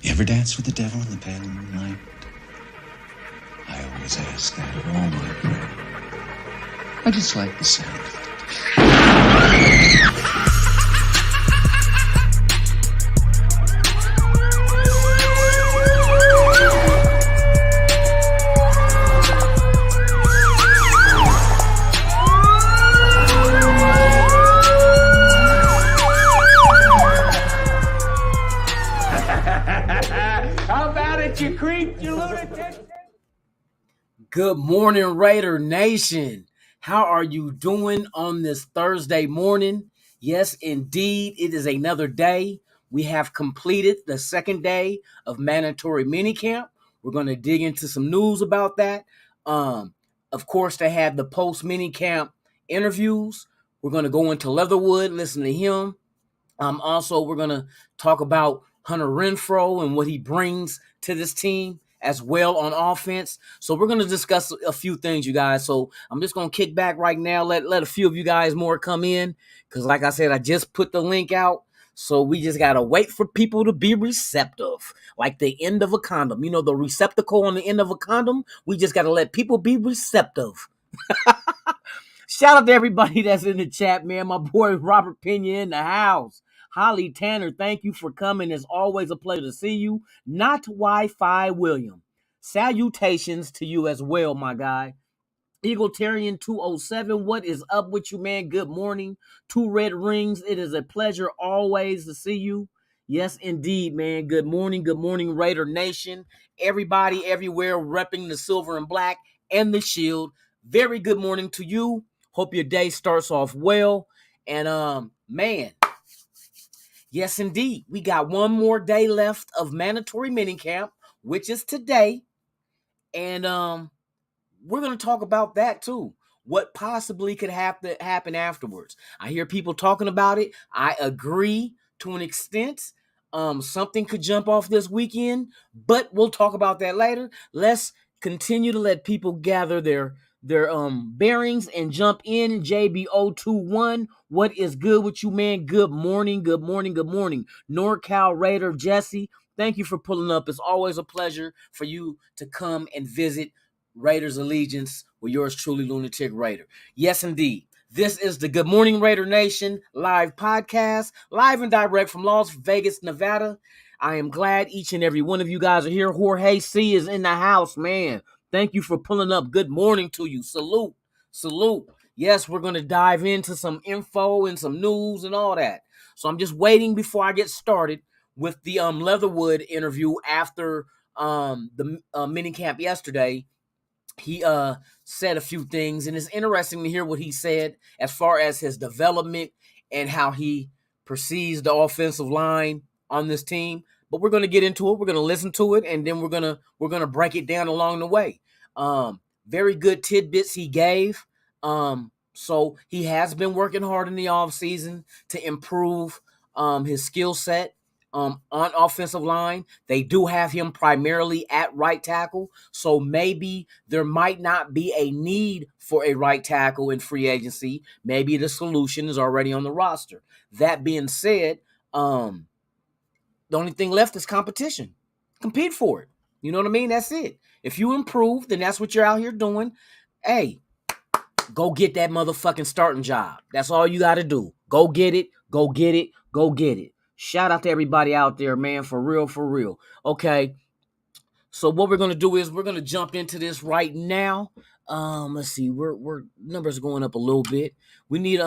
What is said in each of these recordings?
You ever dance with the devil in the pale moonlight? I always ask that of all my prey. I just like the sound of it. How about it, you creep, you lunatic? Good morning, Raider Nation. How are you doing on this Thursday morning? Yes, indeed, it is another day. We have completed the second day of mandatory minicamp. We're going to dig into some news about that. Of course, they had the post minicamp interviews. We're going to go into Leatherwood, listen to him. Also, we're going to talk about Hunter Renfrow and what he brings to this team as well on offense. So we're going to discuss a few things, you guys. So I'm just going to kick back right now, let a few of you guys more come in, because like I said, I just put the link out. So we just got to wait for people to be receptive, like the end of a condom. You know, the receptacle on the end of a condom? We just got to let people be receptive. Shout out to everybody that's in the chat, man. My boy Robert Pena in the house. Holly Tanner, thank you for coming. It's always a pleasure to see you. Not Wi-Fi William. Salutations to you as well, my guy. Eagletarian 207, what is up with you, man? Good morning. Two Red Rings. It is a pleasure always to see you. Yes, indeed, man. Good morning, Raider Nation. Everybody everywhere repping the silver and black and the shield. Very good morning to you. Hope your day starts off well. And man, yes, indeed. We got one more day left of mandatory minicamp, which is today. And we're going to talk about that too. What possibly could happen afterwards. I hear people talking about it. I agree to an extent. Something could jump off this weekend, but we'll talk about that later. Let's continue to let people gather their bearings and jump in. JB021, what is good with you, man? Good morning. NorCal Raider Jesse, thank you for pulling up. It's always a pleasure for you to come and visit Raiders Allegiance with yours truly, Lunatic Raider. Yes, indeed. This is the Good Morning Raider Nation live podcast, live and direct from Las Vegas, Nevada. I am glad each and every one of you guys are here. Jorge C is in the house, man. Thank you for pulling up. Good morning to you. Salute. Yes, we're going to dive into some info and some news and all that. So I'm just waiting before I get started with the Leatherwood interview after the minicamp yesterday. He said a few things, and it's interesting to hear what he said as far as his development and how he perceives the offensive line on this team. But we're going to get into it. We're going to listen to it, and then we're gonna break it down along the way. Very good tidbits he gave. So he has been working hard in the offseason to improve his skill set. On offensive line. They do have him primarily at right tackle, so maybe there might not be a need for a right tackle in free agency. Maybe the solution is already on the roster. That being said, the only thing left is competition. Compete for it. You know what I mean? That's it. If you improve, then that's what you're out here doing. Hey, go get that motherfucking starting job. That's all you got to do. Go get it. Shout out to everybody out there, man, for real. Okay, so what we're going to do is we're going to jump into this right now. Let's see, we're numbers are going up a little bit. We need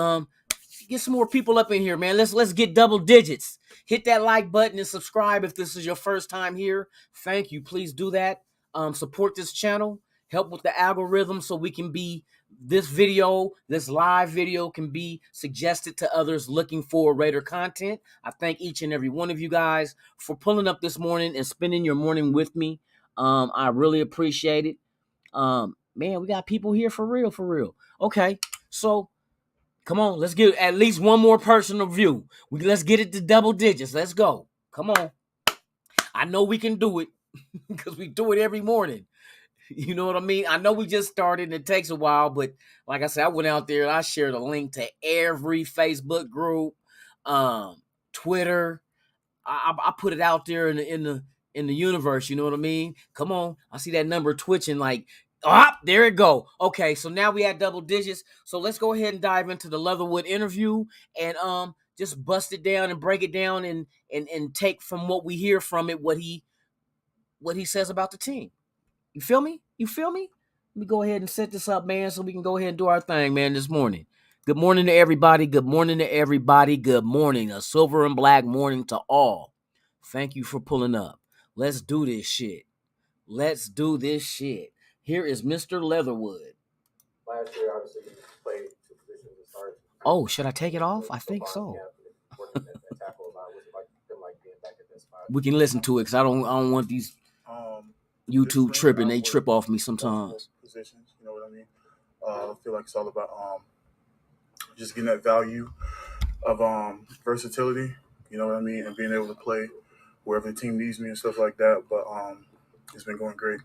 get some more people up in here, man. Let's get double digits. Hit that like button and subscribe if this is your first time here. Thank you. Please do that. Support this channel. Help with the algorithm so we can be this live video can be suggested to others looking for Raider content. I thank each and every one of you guys for pulling up this morning and spending your morning with me. I really appreciate it. Man, we got people here for real. Okay, so come on, let's get at least one more personal view. Let's get it to double digits. Let's go. Come on. I know we can do it because we do it every morning. You know what I mean? I know we just started and it takes a while, but like I said, I went out there and I shared a link to every Facebook group, Twitter. I put it out there in in the universe. You know what I mean? Come on. I see that number twitching like, there it go. Okay, so now we had double digits. So let's go ahead and dive into the Leatherwood interview and just bust it down and break it down and take from what we hear from it what he says about the team. You feel me? Let me go ahead and set this up, man, so we can go ahead and do our thing, man, this morning. Good morning to everybody. Good morning to everybody. Good morning. A silver and black morning to all. Thank you for pulling up. Let's do this shit. Here is Mr. Leatherwood. Last year, obviously, you played two positions to start. Oh, should I take it off? I think so. We can listen to it because I don't want these YouTube tripping. They trip off me sometimes. Positions, you know what I mean? I feel like it's all about just getting that value of versatility, you know what I mean, and being able to play wherever the team needs me and stuff like that. But it's been going great.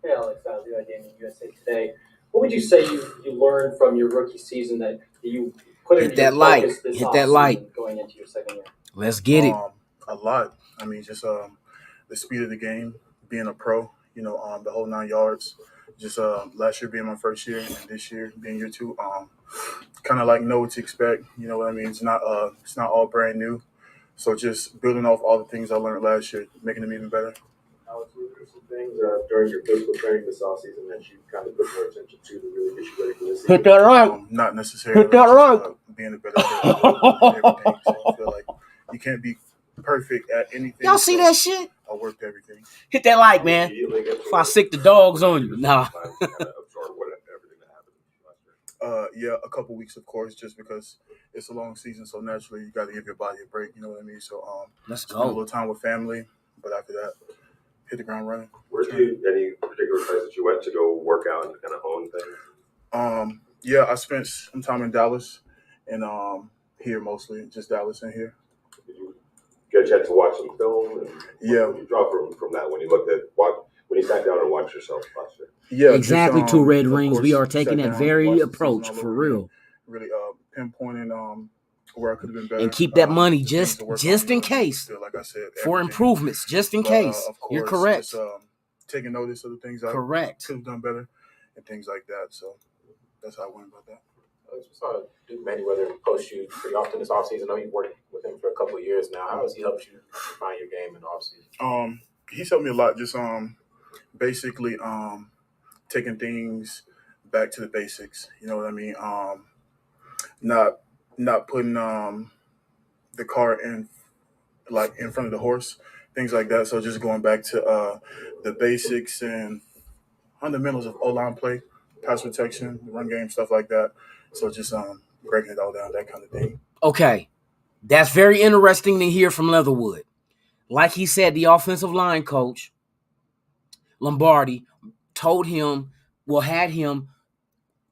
Hey, Alex, Zero Game in USA Today. What would you say you learned from your rookie season that you put into your focus this offseason going into your second year? Let's get it. A lot. I mean, just the speed of the game, being a pro, you know, the whole 9 yards. Just last year being my first year and this year being year two, kind of like know what to expect. You know what I mean? It's not all brand new. So just building off all the things I learned last year, making them even better. Alex, were there some things during your physical training this offseason that you kind of put more attention to really get you ready for this season? Hit that right. Not necessarily. Hit that right. Being a better player and everything. So I feel like you can't be perfect at anything. Y'all see that shit? I worked everything. Hit that like, man. If I sick the dogs on you. Nah. Yeah, a couple weeks, of course, just because it's a long season. So naturally, you got to give your body a break. You know what I mean? So let's go. Spend a little time with family, but after that, hit the ground running. Were there any particular place that you went to go work out and kind of hone things? Yeah, I spent some time in Dallas and here mostly, just Dallas and here. Did you get a chance to watch some film? And yeah. What did you draw from that when you looked at when you sat down and watched yourself last year? Yeah, exactly. Just, 2 red rings. Course, we are taking that very approach for real. Really pinpointing where I could have been better and keep that money just in case. Like I said, for improvements, just in case. Of course, you're correct. Just, taking notice of the things I could have done better and things like that. So that's how I went about that. We saw Duke Manyweather post you pretty often this offseason. I know you've worked with him for a couple of years now. How has he helped you find your game in the offseason? He's helped me a lot. Just basically taking things back to the basics. You know what I mean? Not putting the cart in front of the horse, things like that. So just going back to the basics and fundamentals of O-line play, pass protection, run game, stuff like that. So just breaking it all down, that kind of thing. Okay. That's very interesting to hear from Leatherwood. Like he said, the offensive line coach, Lombardi, had him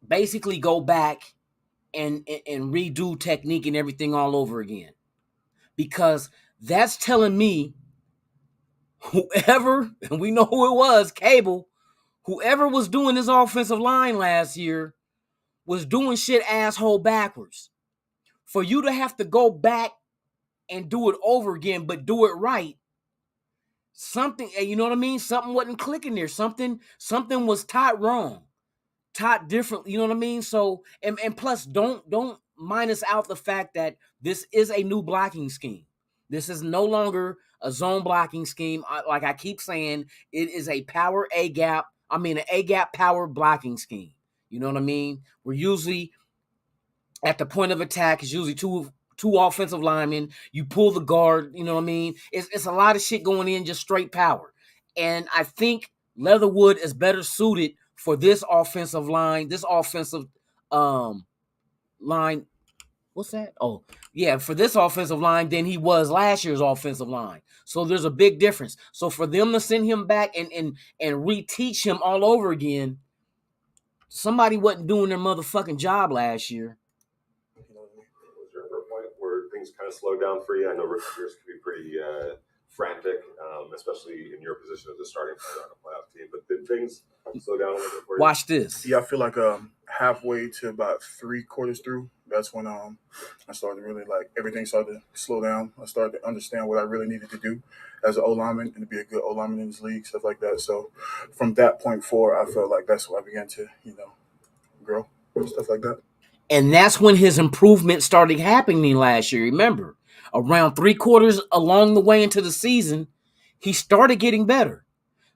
basically go back and redo technique and everything all over again. Because that's telling me whoever, and we know who it was, Cable, whoever was doing this offensive line last year was doing shit asshole backwards. For you to have to go back and do it over again, but do it right, something, you know what I mean? Something wasn't clicking there. Something was taught wrong, taught differently. You know what I mean? So, and plus, don't minus out the fact that this is a new blocking scheme. This is no longer a zone blocking scheme. Like I keep saying, it is a power A-gap. an A-gap power blocking scheme. You know what I mean? We're usually at the point of attack. It's usually two offensive linemen. You pull the guard. You know what I mean? It's a lot of shit going in, just straight power. And I think Leatherwood is better suited for this offensive line. This offensive line. What's that? Oh, yeah, for this offensive line than he was last year's offensive line. So there's a big difference. So for them to send him back and reteach him all over again, somebody wasn't doing their motherfucking job last year. Was there ever a point where things kind of slowed down for you? I know rookie years can be pretty frantic, especially in your position as a starting player on a playoff team. But did things slow down a little bit for you? Watch this. Yeah, I feel like halfway to about 3 quarters through that's when I started really like everything started to slow down. I started to understand what I really needed to do as an O lineman and to be a good O lineman in this league, stuff like that. So from that point forward, I felt like that's where I began to grow, stuff like that. And that's when his improvement started happening last year. Remember, around 3/4 along the way into the season, he started getting better.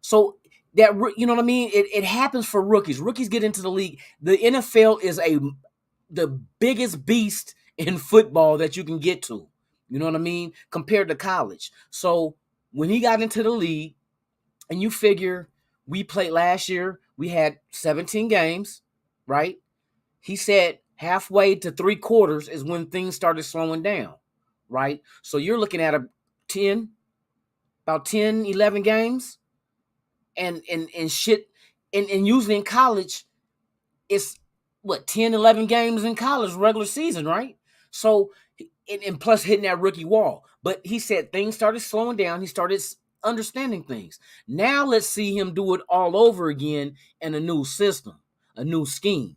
So that, you know what I mean? It happens for rookies. Rookies get into the league. The NFL is the biggest beast in football that you can get to. You know what I mean? Compared to college. So when he got into the league, and you figure we played last year, we had 17 games, right? He said halfway to 3/4 is when things started slowing down, right? So you're looking at about 10, 11 games. And shit, and usually in college, it's what, 10, 11 games in college, regular season, right? So, and plus hitting that rookie wall. But he said things started slowing down. He started understanding things. Now let's see him do it all over again in a new system, a new scheme.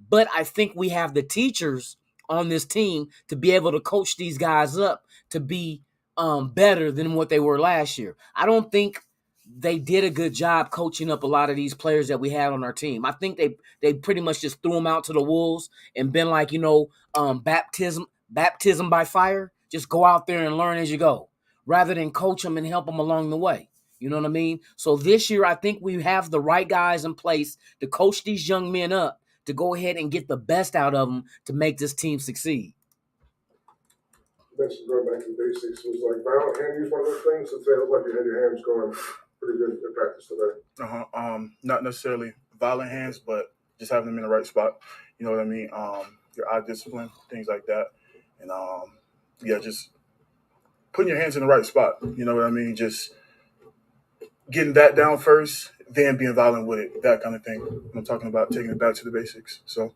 But I think we have the teachers on this team to be able to coach these guys up to be better than what they were last year. I don't think they did a good job coaching up a lot of these players that we had on our team. I think they pretty much just threw them out to the wolves and been like, baptism by fire. Just go out there and learn as you go, rather than coach them and help them along the way. You know what I mean? So this year, I think we have the right guys in place to coach these young men up to go ahead and get the best out of them to make this team succeed. You mentioned going back to the basics. Was like violent hand use one of those things? Since it looked like you had your hands going pretty good in practice today. Not necessarily violent hands, but just having them in the right spot. You know what I mean? Your eye discipline, things like that, and just putting your hands in the right spot. You know what I mean? Just getting that down first, then being violent with it, that kind of thing. I'm talking about taking it back to the basics. So.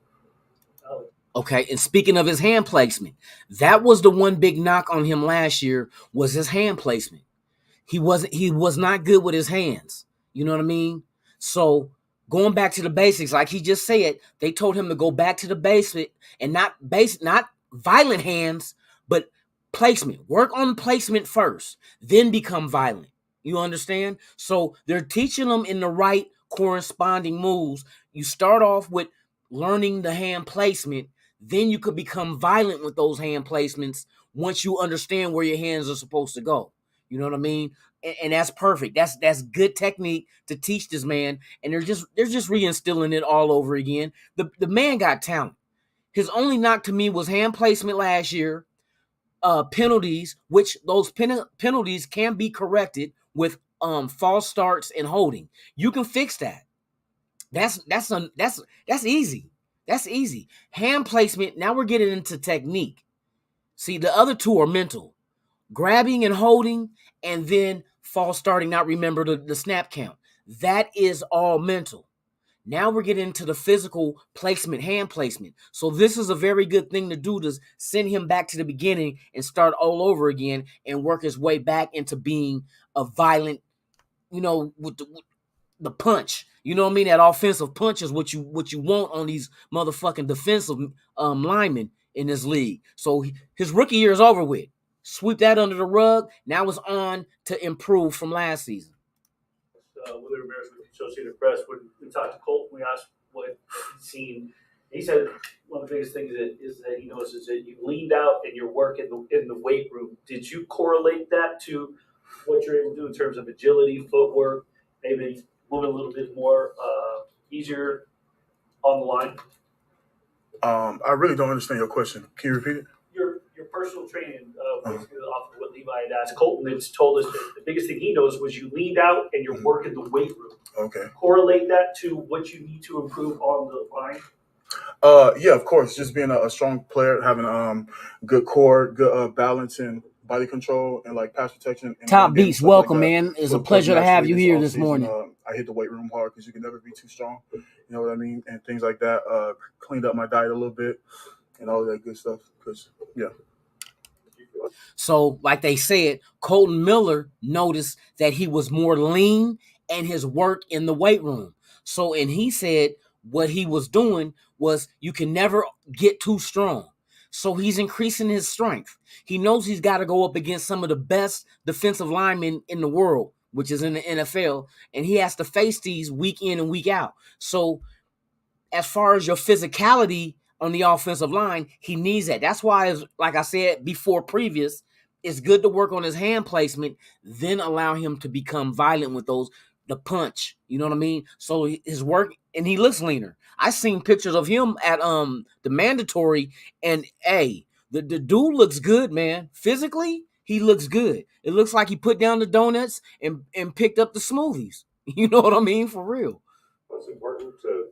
Okay, and speaking of his hand placement, that was the one big knock on him last year, was his hand placement. He was not good with his hands. You know what I mean? So going back to the basics, like he just said, they told him to go back to the basic and not violent hands, but placement. Work on placement first, then become violent. You understand? So they're teaching them in the right corresponding moves. You start off with learning the hand placement, then you could become violent with those hand placements once you understand where your hands are supposed to go. You know what I mean? And that's perfect. That's good technique to teach this man. And they're just reinstilling it all over again. The man got talent. His only knock to me was hand placement last year, penalties, which those penalties can be corrected with false starts and holding. You can fix that. That's easy. That's easy. Hand placement, now we're getting into technique. See, the other two are mental. Grabbing and holding, and then false starting, not remember the snap count. That is all mental. Now we're getting into the physical placement, hand placement. So this is a very good thing to do, to send him back to the beginning and start all over again and work his way back into being a violent, with the punch. You know what I mean? That offensive punch is what you want on these motherfucking defensive linemen in this league. So his rookie year is over with. Sweep that under the rug. Now it's on to improve from last season. Willie Ramirez with the Associated Press, when we talked to Colt, we asked what he'd seen. He said one of the biggest things is that he notices that you leaned out and your work in the weight room. Did you correlate that to what you're able to do in terms of agility, footwork, maybe moving a little bit more easier on the line? I really don't understand your question. Can you repeat it? Your personal training, basically off of what Levi had asked. Colton has told us that the biggest thing he knows was you leaned out and you're working the weight room. Okay. Correlate that to what you need to improve on the line? Yeah, of course. Just being a strong player, having good core, good balance and body control, and like pass protection. And Top Beats, welcome, like man. It's a pleasure to have you here this morning. I hit the weight room hard because you can never be too strong. You know what I mean? And things like that. Cleaned up my diet a little bit and all that good stuff. Yeah. So, like they said, Colton Miller noticed that he was more lean and his work in the weight room. So, and he said what he was doing was you can never get too strong. So he's increasing his strength. He knows he's got to go up against some of the best defensive linemen in the world, which is in the NFL, and he has to face these week in and week out. So as far as your physicality on the offensive line, he needs that. That's why, like I said before previous, it's good to work on his hand placement, then allow him to become violent with the punch. You know what I mean? So his work, and he looks leaner. I seen pictures of him at the mandatory, and the dude looks good, man. Physically, he looks good. It looks like he put down the donuts and picked up the smoothies. You know what I mean? For real. Well, it's important to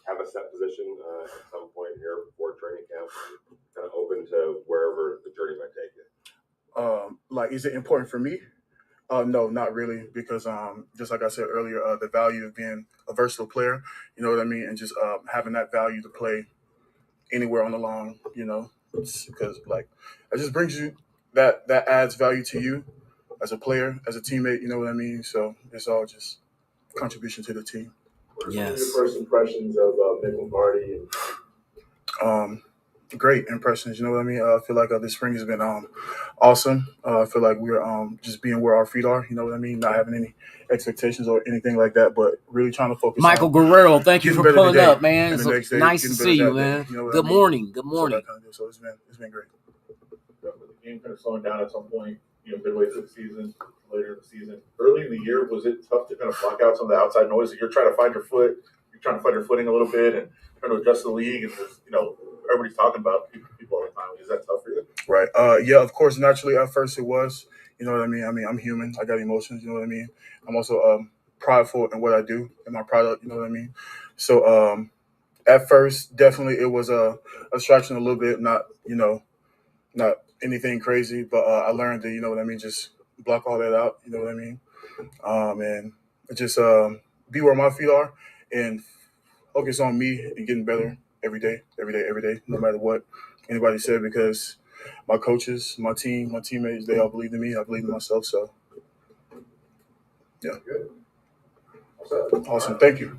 have a set position at some point here before training camp, kind of open to wherever the journey might take you. Like, is it important for me? No, not really, because just like I said earlier, the value of being a versatile player, you know what I mean, and just having that value to play anywhere on the line, you know, because like it just brings you that adds value to you as a player, as a teammate, you know what I mean. So it's all just contribution to the team. Yes. What are your first impressions of Mick Lombardi? Great impressions, you know what I mean? I feel like this spring has been awesome. I feel like we're just being where our feet are, you know what I mean? Not having any expectations or anything like that, but really trying to focus Michael on Guerrero, thank you for pulling up, man. It's nice to see you, man. You know Good morning. Good morning. So it's been great. With the game kind of slowing down at some point, midway through the season, later in the season. Early in the year, was it tough to kind of block out some of the outside noise that you're trying to find your footing a little bit and trying to adjust the league, and there's, everybody's talking about people all the time. Is that tough for you? Right. Yeah, of course, naturally at first it was. You know what I mean? I'm human. I got emotions, you know what I mean? I'm also prideful in what I do, in my product, you know what I mean? So at first, definitely it was a distraction a little bit, not anything crazy, but I learned to, you know what I mean, just block all that out, you know what I mean? And just be where my feet are and focus on me and getting better every day, no matter what anybody said, because my coaches, my team, my teammates, they all believed in me. I believe in myself. So, yeah. Good. Awesome. Thank you.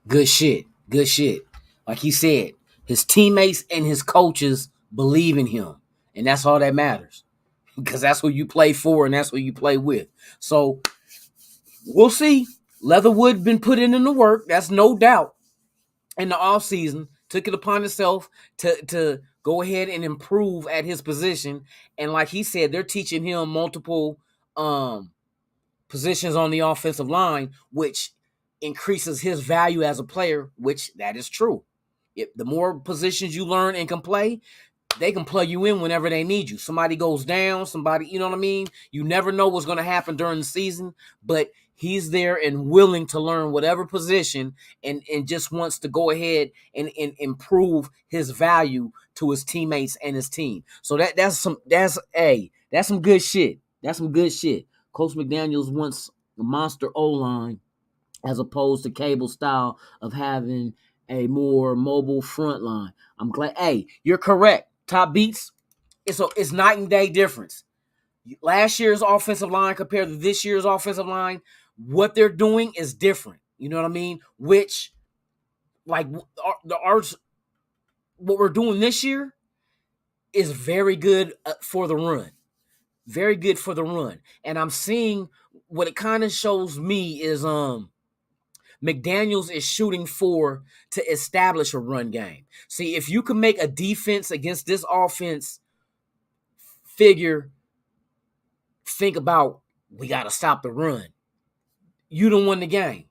Good shit. Like he said, his teammates and his coaches believe in him. And that's all that matters. Because that's who you play for and that's who you play with. So, we'll see. Leatherwood been putting in the work. That's no doubt. In the offseason, took it upon himself to go ahead and improve at his position. And like he said, they're teaching him multiple positions on the offensive line, which increases his value as a player, which that is true. The more positions you learn and can play, they can plug you in whenever they need you. Somebody goes down, you know what I mean? You never know what's going to happen during the season, but he's there and willing to learn whatever position and just wants to go ahead and improve his value to his teammates and his team. So that's some good shit. That's some good shit. Coach McDaniels wants a monster O-line as opposed to Cable style of having a more mobile front line. I'm glad. Hey, you're correct. Top beats, it's night and day difference. Last year's offensive line compared to this year's offensive line, what they're doing is different. You know what I mean? Which, like, what we're doing this year is very good for the run. Very good for the run. And I'm seeing what it kind of shows me is McDaniels is shooting to establish a run game. See, if you can make a defense against this offense think about, we got to stop the run, you don't win the game.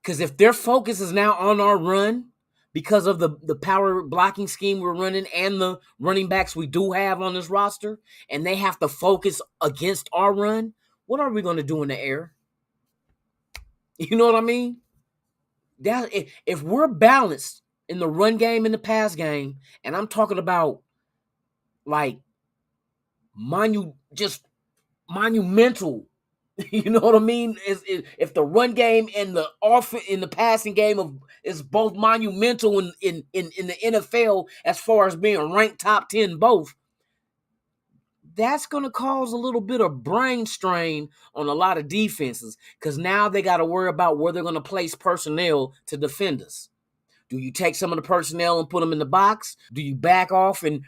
Because if their focus is now on our run because of the power blocking scheme we're running and the running backs we do have on this roster, and they have to focus against our run, what are we going to do in the air? You know what I mean? That if we're balanced in the run game and the pass game, and I'm talking about like monumental, you know what I mean? If the run game and the in the passing game is both monumental in the NFL as far as being ranked top 10 both, that's going to cause a little bit of brain strain on a lot of defenses because now they got to worry about where they're going to place personnel to defend us. Do you take some of the personnel and put them in the box? Do you back off and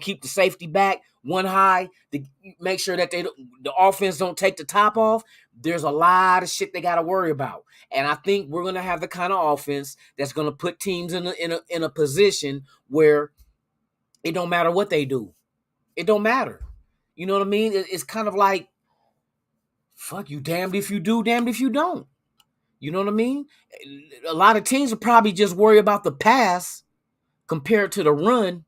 keep the safety back one high to make sure that the offense don't take the top off? There's a lot of shit they got to worry about, and I think we're gonna have the kind of offense that's gonna put teams in a position where it don't matter what they do. It don't matter. You know what I mean? It's kind of like, fuck you, damned if you do, damned if you don't. You know what I mean? A lot of teams will probably just worry about the pass compared to the run.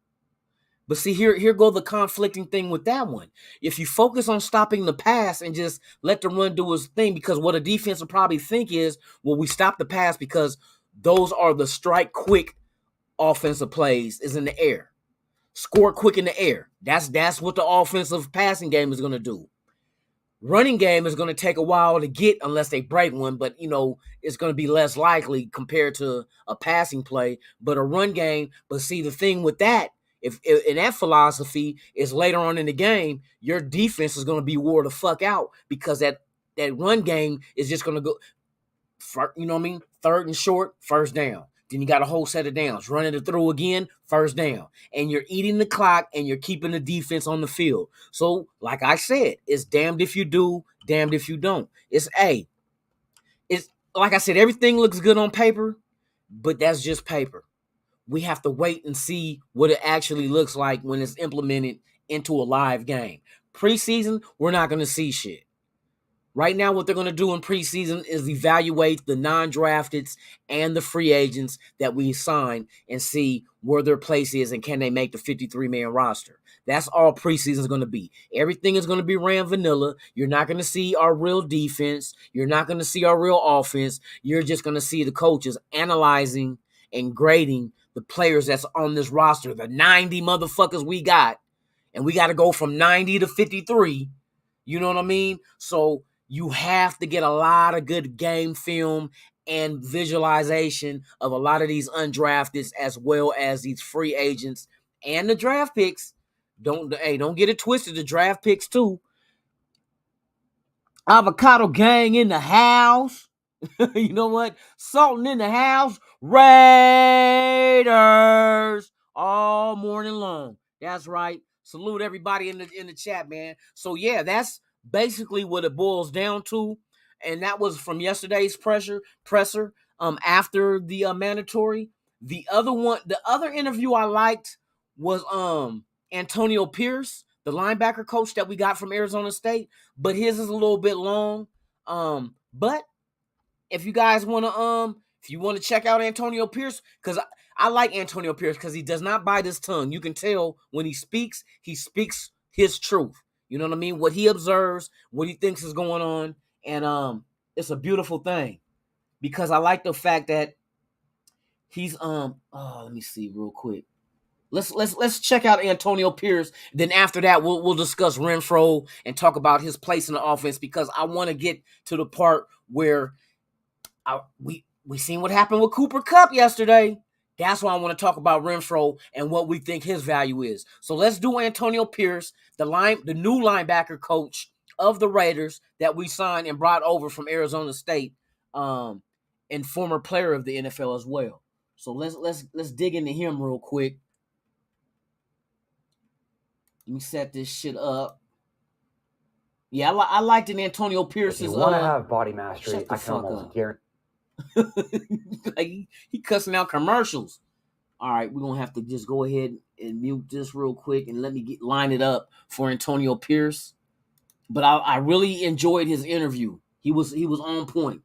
But see, here go the conflicting thing with that one. If you focus on stopping the pass and just let the run do its thing, because what a defense will probably think is, well, we stop the pass because those are the strike quick offensive plays is in the air. Score quick in the air. That's what the offensive passing game is going to do. Running game is going to take a while to get unless they break one, but, it's going to be less likely compared to a passing play. But a run game, but see, the thing with that, if in that philosophy is later on in the game, your defense is going to be wore the fuck out because that run game is just going to go, third and short, first down. Then you got a whole set of downs. Running it through again, first down. And you're eating the clock and you're keeping the defense on the field. So, like I said, it's damned if you do, damned if you don't. It's like I said, everything looks good on paper, but that's just paper. We have to wait and see what it actually looks like when it's implemented into a live game. Preseason, we're not going to see shit. Right now, what they're going to do in preseason is evaluate the non-drafteds and the free agents that we sign and see where their place is and can they make the 53-man roster. That's all preseason is going to be. Everything is going to be ran vanilla. You're not going to see our real defense. You're not going to see our real offense. You're just going to see the coaches analyzing and grading the players that's on this roster, the 90 motherfuckers we got, and we got to go from 90 to 53. You know what I mean? So you have to get a lot of good game film and visualization of a lot of these undrafteds as well as these free agents and the draft picks. Don't get it twisted. The draft picks too. Avocado gang in the house. You know what? Sultan in the house. Raiders all morning long. That's right. Salute everybody in the chat, man. So yeah, that's basically what it boils down to, and that was from yesterday's presser. After the mandatory. The other interview I liked was Antonio Pierce, the linebacker coach that we got from Arizona State, but his is a little bit long. But if you guys want to if you want to check out Antonio Pierce, because I like Antonio Pierce because he does not bite his tongue. You can tell when he speaks his truth. You know what I mean? What he observes, what he thinks is going on, and it's a beautiful thing because I like the fact that he's let me see real quick. Let's check out Antonio Pierce. Then after that, we'll discuss Renfrow and talk about his place in the offense because I want to get to the part where we seen what happened with Cooper Kupp yesterday. That's why I want to talk about Renfrow and what we think his value is. So let's do Antonio Pierce, the new linebacker coach of the Raiders that we signed and brought over from Arizona State, and former player of the NFL as well. So let's dig into him real quick. Let me set this shit up. Yeah, I liked it. Antonio Pierce If is. you want to have body mastery, shut the I can fuck almost up. guarantee. Like he cussing out commercials. All right, we're gonna have to just go ahead and mute this real quick and let me line it up for Antonio Pierce. But I really enjoyed his interview. He was on point.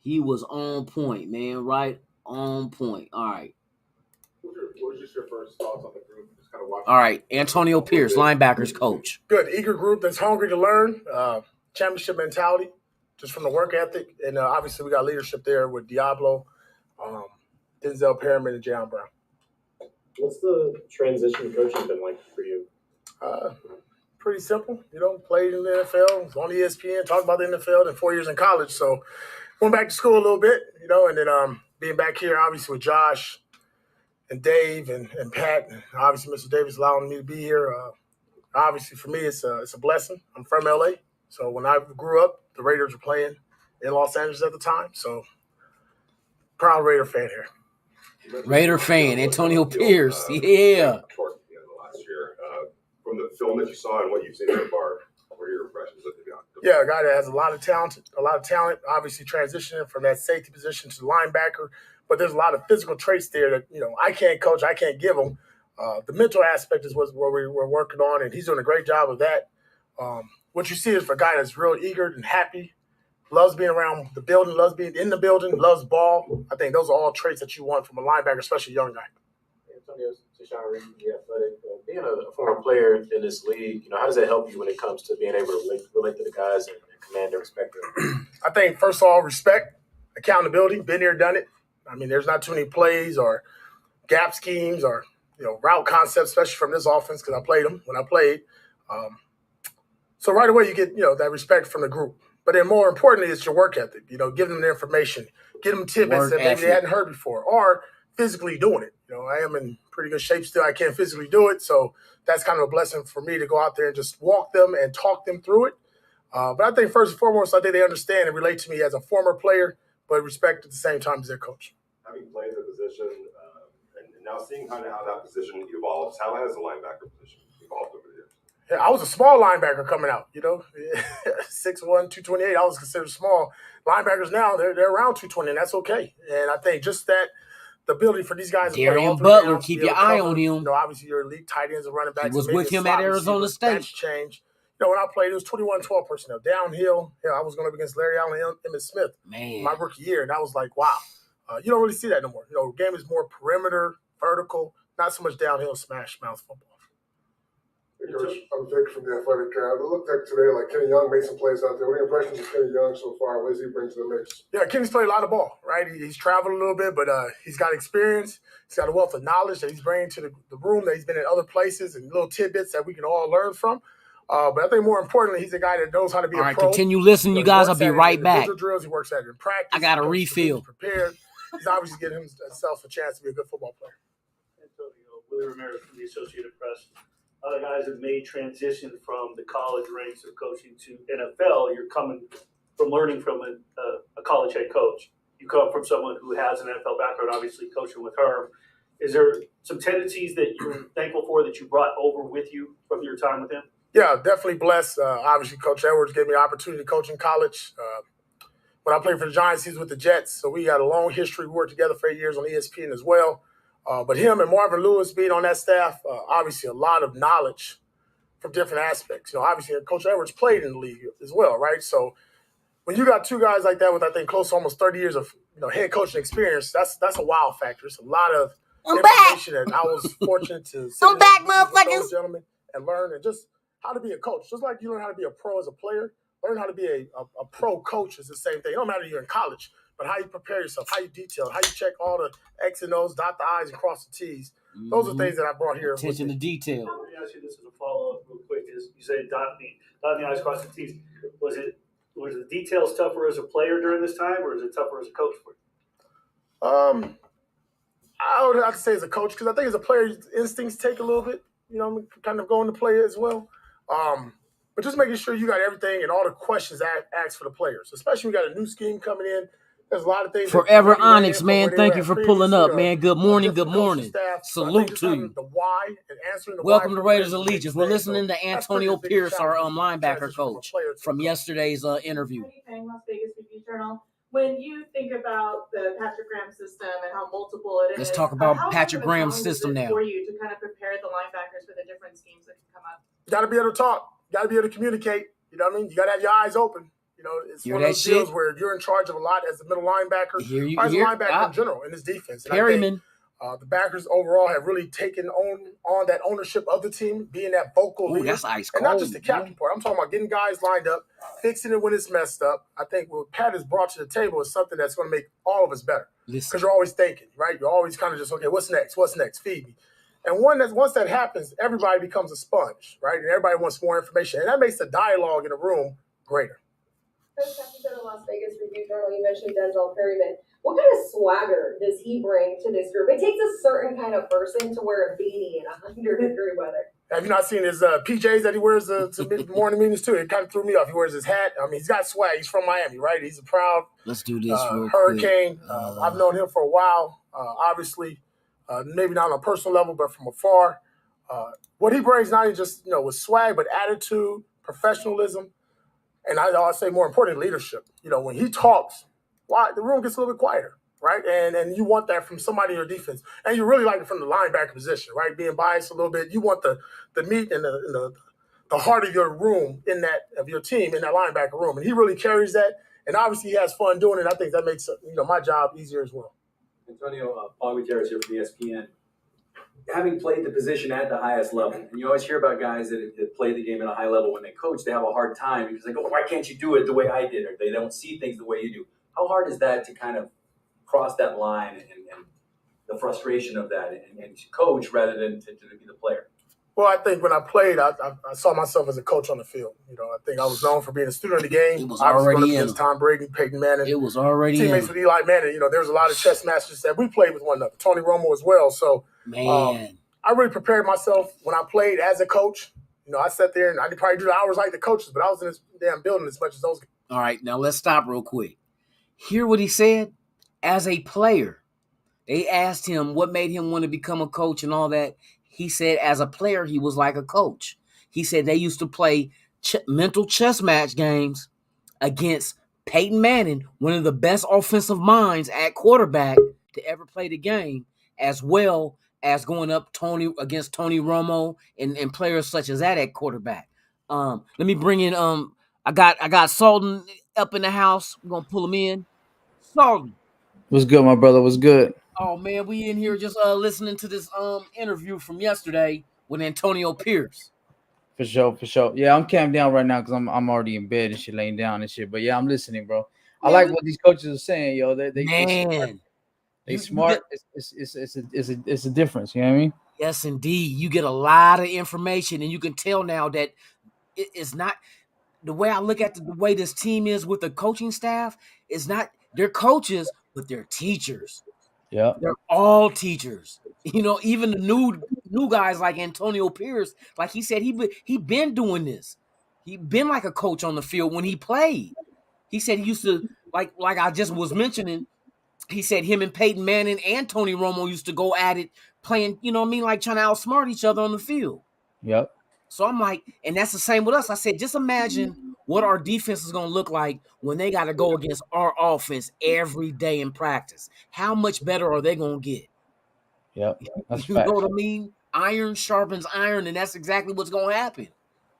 He was on point, man. Right on point. All right. What was just your first thoughts on the group? Just kind of watching. All right, Antonio Pierce, linebackers coach. Good, eager group that's hungry to learn. Championship mentality, just from the work ethic, and obviously we got leadership there with Diablo, Denzel Perriman, and Jayon Brown. What's the transition coaching been like for you? Pretty simple, played in the NFL, was on ESPN, talked about the NFL, then 4 years in college. So went back to school a little bit, and then being back here, obviously with Josh and Dave and Pat, and obviously Mr. Davis allowing me to be here. Obviously for me, it's a blessing. I'm from LA. So when I grew up, the Raiders were playing in Los Angeles at the time. So Proud Raider fan here. Raider fan, Antonio Pierce. Yeah. Towards the end of last year. From the film that you saw and what you've seen so far, what are your impressions of the guy? Yeah, a guy that has a lot of talent, obviously transitioning from that safety position to the linebacker. But there's a lot of physical traits there that, I can't coach, I can't give him. The mental aspect is what we're working on, and he's doing a great job of that. What you see is for a guy that's real eager and happy, loves being around the building, loves being in the building, loves ball. I think those are all traits that you want from a linebacker, especially a young guy. Antonio, Tashawn Reed, The Athletic. Being a former player in this league, how does that help you when it comes to being able to relate to the guys and command their respect? I think, first of all, respect, accountability, been there, done it. I mean, there's not too many plays or gap schemes or, route concepts, especially from this offense, because I played them when I played. So right away you get, that respect from the group. But then more importantly, it's your work ethic. Give them the information, get them tidbits that maybe they hadn't heard before, or physically doing it. I am in pretty good shape still. I can't physically do it, so that's kind of a blessing for me to go out there and just walk them and talk them through it. But I think first and foremost, I think they understand and relate to me as a former player, but respect at the same time as their coach. Having played the position and now seeing kind of how that position evolves, how has the linebacker position evolved over the years? Yeah, I was a small linebacker coming out, 6'1", 228. I was considered small. Linebackers now, they're around 220, and that's okay. And I think just that, the ability for these guys to play Darian Butler, keep your eye on him. Obviously, your elite tight ends and running backs. He was with him at Arizona State. Change. When I played, it was 21-12 personnel. Downhill, I was going up against Larry Allen and Emmitt Smith my rookie year, and I was like, wow. You don't really see that no more. The game is more perimeter, vertical, not so much downhill smash mouth football. Hey, Coach, I'm Vic from The Athletic. It looked like today, Kenny Young made some plays out there. What are your impressions of Kenny Young so far? What does he bring to the mix? Yeah, Kenny's played a lot of ball, right? He's traveled a little bit, but he's got experience. He's got a wealth of knowledge that he's bringing to the room, that he's been in other places, and little tidbits that we can all learn from. But I think more importantly, he's a guy that knows how to be a pro. All right, continue listening, you guys. I'll be right back. Drills, he works at it in practice. I got a refill. He's prepared. He's obviously getting himself a chance to be a good football player. Antonio, Willie Ramirez from the Associated Press. Other guys have made transition from the college ranks of coaching to NFL. You're coming from learning from a college head coach. You come from someone who has an NFL background, obviously coaching with Herm. Is there some tendencies that you're thankful for that you brought over with you from your time with him? Yeah, definitely blessed. Obviously, Coach Edwards gave me the opportunity to coach in college. When I played for the Giants, he was with the Jets, so we had a long history. We worked together for 8 years on ESPN as well. But him and Marvin Lewis being on that staff, obviously a lot of knowledge from different aspects. Obviously, Coach Edwards played in the league as well, right? So when you got two guys like that with, I think, close to almost 30 years of head coaching experience, that's a wow factor. It's a lot of information that I was fortunate to sit with those gentlemen and learn, and just how to be a coach. Just like you learn how to be a pro as a player, learn how to be a pro coach is the same thing. It don't matter if you're in college, but how you prepare yourself, how you detail, how you check all the X and O's, dot the I's and cross the T's. Those are things that I brought here. Attention to detail. Let me ask you this as a follow-up real quick. Is you say dot the I's, cross the T's. Was the details tougher as a player during this time, or is it tougher as a coach for you? I would have to say as a coach, because I think as a player, instincts take a little bit, kind of going to play as well. But just making sure you got everything and all the questions asked for the players, especially when we got a new scheme coming in. There's a lot of things. Forever Onyx, man. Thank you for pulling up, man. Good morning. Good morning. Salute to you. The why and answering the Welcome to Raiders Allegiance. We're listening to Antonio Pierce, our linebacker coach, from yesterday's interview. Las Vegas Review-Journal. When you think about the Patrick Graham system and how multiple it is, let's talk about Patrick Graham's system now. For you to kind of prepare the linebackers for the different schemes that can come up. You got to be able to talk. You got to be able to communicate. You know what I mean? You got to have your eyes open. It's one of those deals where you're in charge of a lot as the middle linebacker, or as a linebacker in general in this defense. And Perryman. The backers overall have really taken on that ownership of the team, being that vocal leader. That's ice cold. And not just the captain part. I'm talking about getting guys lined up, fixing it when it's messed up. I think what Pat has brought to the table is something that's going to make all of us better. Because you're always thinking, right? You're always kind of just, okay, what's next? What's next? Feed me. And once that happens, everybody becomes a sponge, right? And everybody wants more information. And that makes the dialogue in the room greater. Coach, after the Las Vegas Review-Journal, you mentioned Denzel Perryman. What kind of swagger does he bring to this group? It takes a certain kind of person to wear a beanie in 100-degree weather. Have you not seen his PJs that he wears to morning meetings too? It kind of threw me off. He wears his hat. I mean, he's got swag. He's from Miami, right? He's a proud Let's do this real Hurricane. quick. I've known him for a while. Obviously, maybe not on a personal level, but from afar. What he brings not only just with swag, but attitude, professionalism, and I'll say more importantly, leadership. When he talks, the room gets a little bit quieter. Right, and you want that from somebody in your defense, and you really like it from the linebacker position, right? Being biased a little bit, you want the meat and the heart of your room of your team in that linebacker room, and he really carries that. And obviously, he has fun doing it. I think that makes my job easier as well. Antonio, Paul Gutierrez here from ESPN. Having played the position at the highest level, and you always hear about guys that play the game at a high level when they coach, they have a hard time because they go, "Why can't you do it the way I did?" Or they don't see things the way you do. How hard is that to kind of cross that line and the frustration of that and to coach rather than to be the player? Well, I think when I played, I saw myself as a coach on the field. I think I was known for being a student of the game. It was already against Tom Brady, Peyton Manning. It was already teammates with Eli Manning. There's a lot of chess masters that we played with one another. Tony Romo as well. So, man, I really prepared myself when I played as a coach. I sat there and I could probably do the hours like the coaches, but I was in this damn building as much as those guys. All right, now let's stop real quick. Hear what he said? As a player, they asked him what made him want to become a coach and all that. He said as a player, he was like a coach. He said they used to play mental chess match games against Peyton Manning, one of the best offensive minds at quarterback to ever play the game, as well as going up against Tony Romo and players such as that at quarterback. Let me bring in I got Sultan up in the house. We're gonna pull him in. Sultan. What's good, my brother? What's good? Oh man, we in here just listening to this interview from yesterday with Antonio Pierce. For sure. Yeah, I'm camped down right now because I'm already in bed and shit, laying down and shit. But yeah, I'm listening, bro. I like what these coaches are saying, yo. They smart. It's a difference. You know what I mean? Yes, indeed. You get a lot of information, and you can tell now that it's not the way I look at the way this team is with the coaching staff. It's not they're coaches, but they're teachers. Yeah, they're all teachers. Even the new guys like Antonio Pierce, like he said, he been doing this. He been like a coach on the field when he played. He said he used to like I just was mentioning. He said him and Peyton Manning and Tony Romo used to go at it, playing, like trying to outsmart each other on the field. Yep. So I'm like, and that's the same with us. I said, just imagine what our defense is going to look like when they got to go against our offense every day in practice. How much better are they going to get? Yep. That's you know what I mean? Iron sharpens iron, and that's exactly what's going to happen.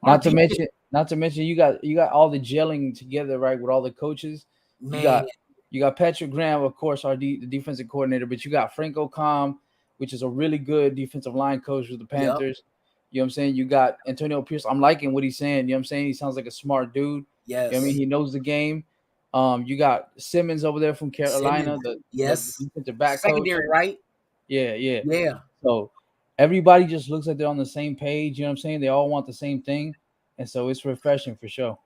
Not to mention, you got all the gelling together, right, with all the coaches. Man. You got Patrick Graham, of course, the defensive coordinator, but you got Franco Com, which is a really good defensive line coach with the Panthers. Yep. You know what I'm saying? You got Antonio Pierce. I'm liking what he's saying. You know what I'm saying? He sounds like a smart dude. Yes. You know what I mean? He knows the game. You got Simmons over there from Carolina. The defensive back secondary, coach. Right? Yeah. So everybody just looks like they're on the same page. You know what I'm saying? They all want the same thing. And so it's refreshing for sure.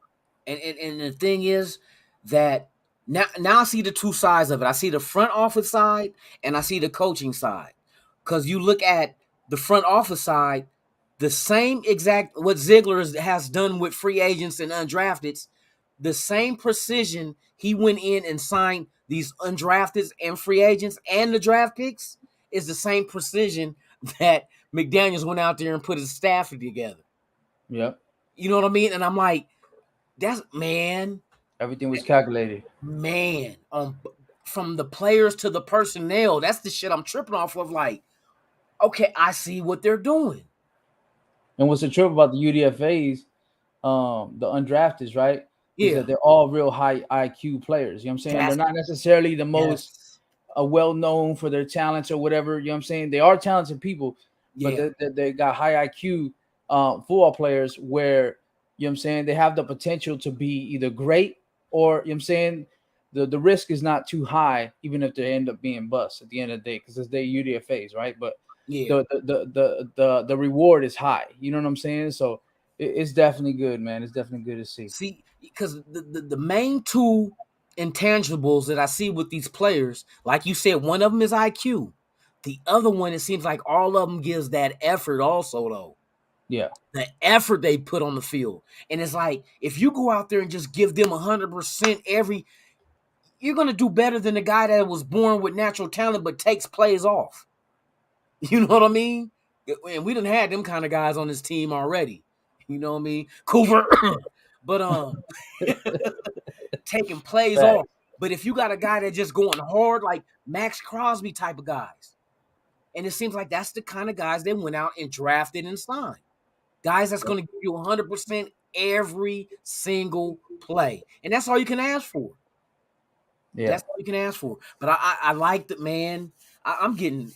And the thing is that now I see the two sides of it. I see the front office side and I see the coaching side. Because you look at the front office side, the same exact what Ziegler has done with free agents and undrafteds, the same precision he went in and signed these undrafteds and free agents and the draft picks is the same precision that McDaniels went out there and put his staff together. Yep. You know what I mean? And I'm like, that's man. Everything was calculated. Man, from the players to the personnel, that's the shit I'm tripping off of. Like, okay, I see what they're doing. And what's the trip about the UDFAs, the undrafteds, right? Yeah. Is that they're all real high IQ players. You know what I'm saying? They're not necessarily the most well-known for their talents or whatever. You know what I'm saying? They are talented people, but they got high IQ football players where, you know what I'm saying, they have the potential to be either great or, you know what I'm saying, the risk is not too high, even if they end up being bust at the end of the day, because it's their UDFAs, right? But the reward is high. You know what I'm saying? So it's definitely good, man. It's definitely good to see. See, because the main two intangibles that I see with these players, like you said, one of them is IQ. The other one, it seems like all of them gives that effort also, though. Yeah. The effort they put on the field. And it's like, if you go out there and just give them 100% you're going to do better than the guy that was born with natural talent but takes plays off. You know what I mean? And we done had them kind of guys on this team already. You know what I mean? Cooper. But taking plays off. But if you got a guy that just going hard, like Max Crosby type of guys, and it seems like that's the kind of guys they went out and drafted and signed. Guys that's going to give you 100% every single play. And that's all you can ask for. Yeah. That's all you can ask for. But I like that, man. I'm getting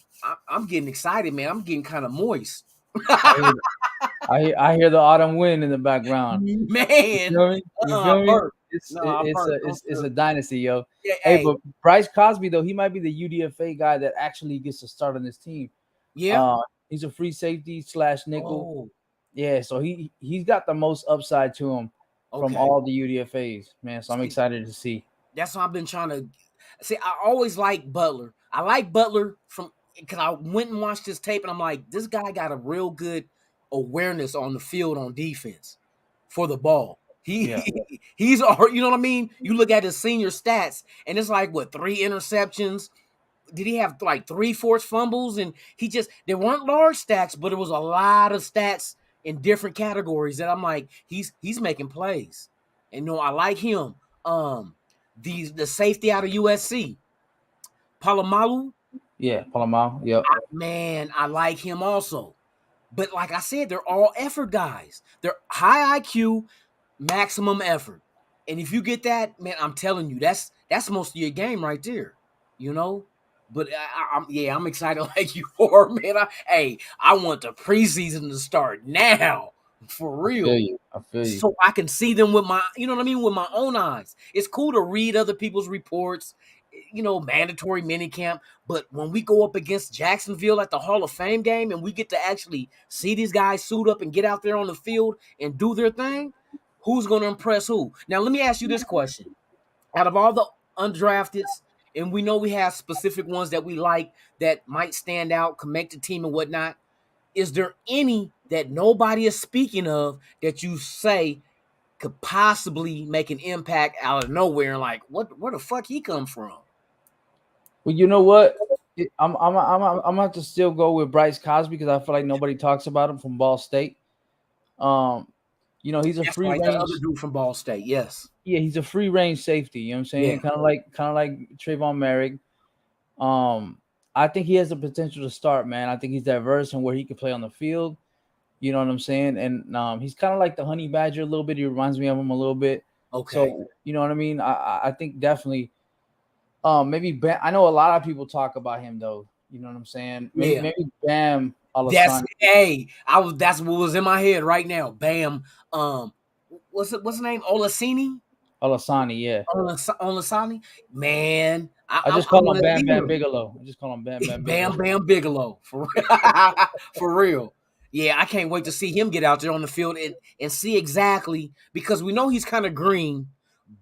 excited, man. I'm getting kind of moist. I hear the autumn wind in the background. Man. You feel me? You feel me? It's a dynasty, yo. Yeah, hey, but Bryce Crosby, though, he might be the UDFA guy that actually gets to start on this team. Yeah. He's a free safety / nickel. Oh. Yeah, so he's got the most upside to him from all the UDFAs, man. So I'm excited to see. That's what I've been trying to see. I always like Butler. I like Butler because I went and watched his tape, and I'm like, this guy got a real good awareness on the field on defense for the ball. He's, you know what I mean? You look at his senior stats, and it's like, 3 interceptions? Did he have like 3 forced fumbles? And they weren't large stats, but it was a lot of stats in different categories that I'm like, he's making plays. And I like him. The safety out of USC, Palomalu. Yeah, Palomalu. Yep. Man, I like him also. But like I said, they're all effort guys. They're high IQ, maximum effort. And if you get that, man, I'm telling you, that's most of your game right there. You know? But I'm excited like you are, man. I want the preseason to start now. For real. I feel you. So I can see them with my, you know what I mean, with my own eyes. It's cool to read other people's reports, mandatory minicamp. But when we go up against Jacksonville at the Hall of Fame game and we get to actually see these guys suit up and get out there on the field and do their thing, who's going to impress who? Now, let me ask you this question. Out of all the undrafteds, and we know we have specific ones that we like that might stand out, can make the team and whatnot, is there any that nobody is speaking of that you say could possibly make an impact out of nowhere and like, where the fuck he come from? Well, you know what? I'm gonna have to still go with Bryce Crosby because I feel like nobody talks about him from Ball State. He's a free range. Other dude from Ball State, yes. Yeah, he's a free range safety. You know what I'm saying? Yeah. Kind of like Trayvon Merrick. I think he has the potential to start, man. I think he's diverse and where he can play on the field. You know what I'm saying? And he's kind of like the Honey Badger a little bit. He reminds me of him a little bit. Okay. So, you know what I mean? I think definitely maybe Bam. I know a lot of people talk about him, though. You know what I'm saying? Maybe Bam. That's what was in my head right now. Bam. What's his name? Olaseni, yeah. Olasani? Man. I just call him Bam Bigelow. I just call him Bam Bigelow. Bam Bigelow. For real. Yeah, I can't wait to see him get out there on the field and see exactly, because we know he's kind of green,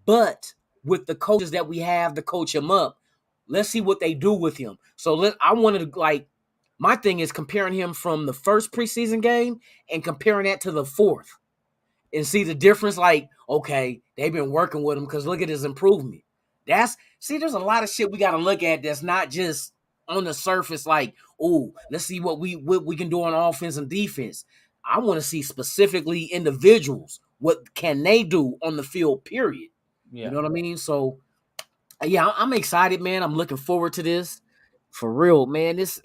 but with the coaches that we have to coach him up, let's see what they do with him. So I wanted to, my thing is comparing him from the first preseason game and comparing that to the fourth and see the difference. Okay, they've been working with him because look at his improvement. There's a lot of shit we got to look at that's not just on the surface let's see what we can do on offense and defense. I want to see specifically individuals. What can they do on the field, period? Yeah. You know what I mean? So, yeah, I'm excited, man. I'm looking forward to this. For real, man. It's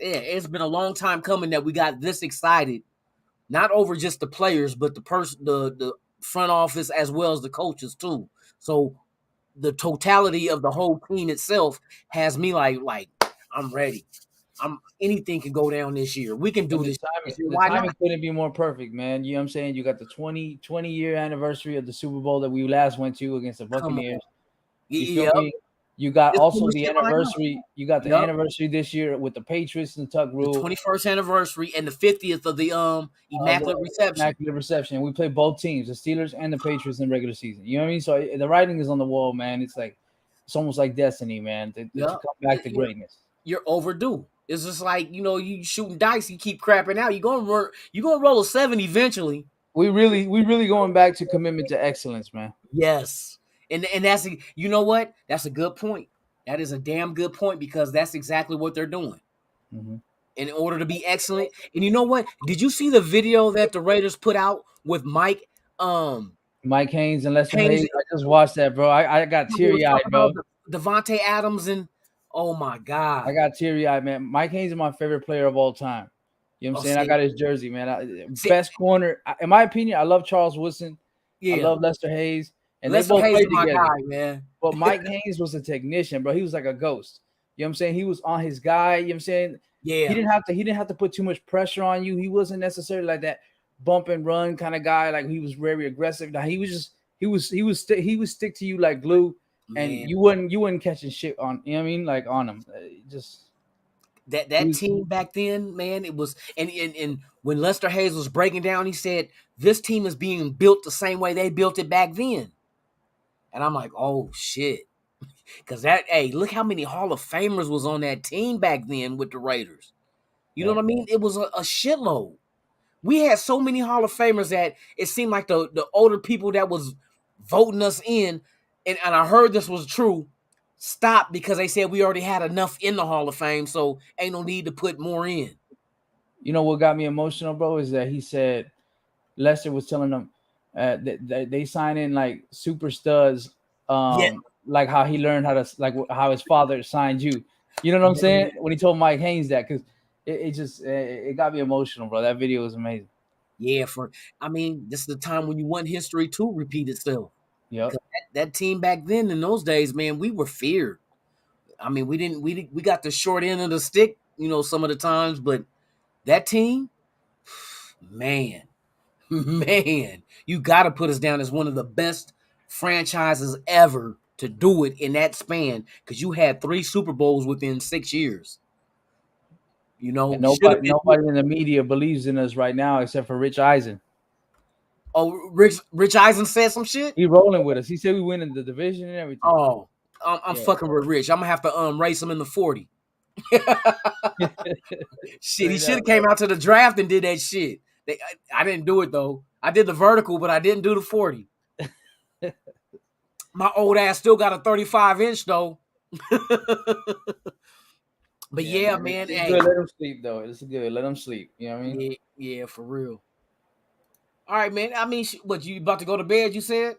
been a long time coming that we got this excited, not over just the players, but the front office as well as the coaches too. So the totality of the whole team itself has me like I'm ready. Anything can go down this year. We can do this. The timing couldn't be more perfect, man. You know what I'm saying? You got the 20-year anniversary of the Super Bowl that we last went to against the Buccaneers. You got also the anniversary. You got the anniversary this year with the Patriots and Tuck Rule. The 21st anniversary and the 50th of the Immaculate Reception. Immaculate Reception. We play both teams, the Steelers and the Patriots in regular season. You know what I mean? So the writing is on the wall, man. It's almost like destiny, man. To come back to greatness. You're overdue. It's just like, you know, you shooting dice, you keep crapping out. You're gonna roll a 7 eventually. We really going back to commitment to excellence, man. Yes. And that's you know what? That's a good point. That is a damn good point because that's exactly what they're doing. Mm-hmm. In order to be excellent. And you know what? Did you see the video that the Raiders put out with Mike Haynes and Lester Hayes? I just watched that, bro. I got teary-eyed, bro. Davante Adams and oh my God. I got teary-eyed, man. Mike Haynes is my favorite player of all time. You know what I'm saying? I got his jersey, man. Best corner. In my opinion, I love Charles Woodson. Yeah. I love Lester Hayes. And Lester they both Hayes played together. Guy, man. But Mike Haynes was a technician, bro. He was like a ghost. You know what I'm saying? He was on his guy. You know what I'm saying? Yeah. He didn't have to put too much pressure on you. He wasn't necessarily like that bump and run kind of guy. Like he was very aggressive. Now he would stick to you like glue, man. And you wouldn't catching shit on. You know what I mean? Like on him. Just that team back then, man. It was and when Lester Hayes was breaking down, he said this team is being built the same way they built it back then. And I'm like, oh shit. Because look how many Hall of Famers was on that team back then with the Raiders. You know what I mean? It was a shitload. We had so many Hall of Famers that it seemed like the older people that was voting us in, and I heard this was true, stopped because they said we already had enough in the Hall of Fame, so ain't no need to put more in. You know what got me emotional, bro, is that he said Lester was telling them that they sign in like super studs, like how he learned how his father signed you. You know what I'm saying? When he told Mike Haynes that, because it got me emotional, bro. That video was amazing. Yeah, this is the time when you want history to repeat itself. Yeah, that team back then in those days, man, we were feared. I mean, we got the short end of the stick, you know, some of the times, but that team, man, you got to put us down as one of the best franchises ever to do it in that span, because you had 3 Super Bowls within 6 years. You know, and nobody in the media believes in us right now except for Rich Eisen. Oh, Rich Eisen said some shit? He rolling with us. He said we win in the division and everything. Oh, I'm fucking with Rich. I'm gonna have to race him in the 40. Shit, he should have came out to the draft and did that shit. I didn't do it though. I did the vertical, but I didn't do the 40. My old ass still got a 35-inch though. But yeah, man. It's good. Let him sleep though. It's good. Let him sleep. You know what I mean? Yeah, for real. All right, man. I mean, what, you about to go to bed, you said?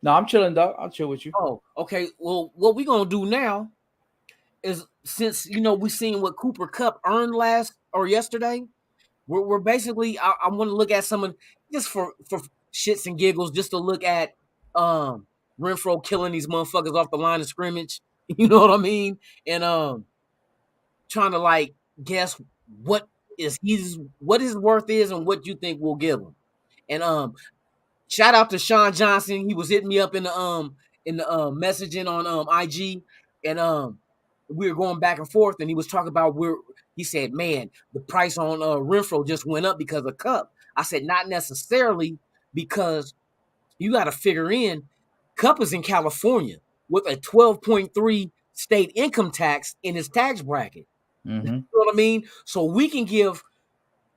No, I'm chilling, dog. I'll chill with you. Oh, okay. Well, what we're going to do now is, since, you know, we seen what Cooper Kupp earned yesterday, we're basically, I want to look at some of, just for shits and giggles, just to look at Renfrow killing these motherfuckers off the line of scrimmage. You know what I mean? And trying to, like, guess what his worth is and what you think we'll give him. And shout out to Sean Johnson. He was hitting me up in the messaging on IG, and we were going back and forth, and he was talking about he said, man, the price on Renfrow just went up because of Kupp. I said, not necessarily, because you got to figure in Kupp is in California with a 12.3 state income tax in his tax bracket. Mm-hmm. You know what I mean? So we can give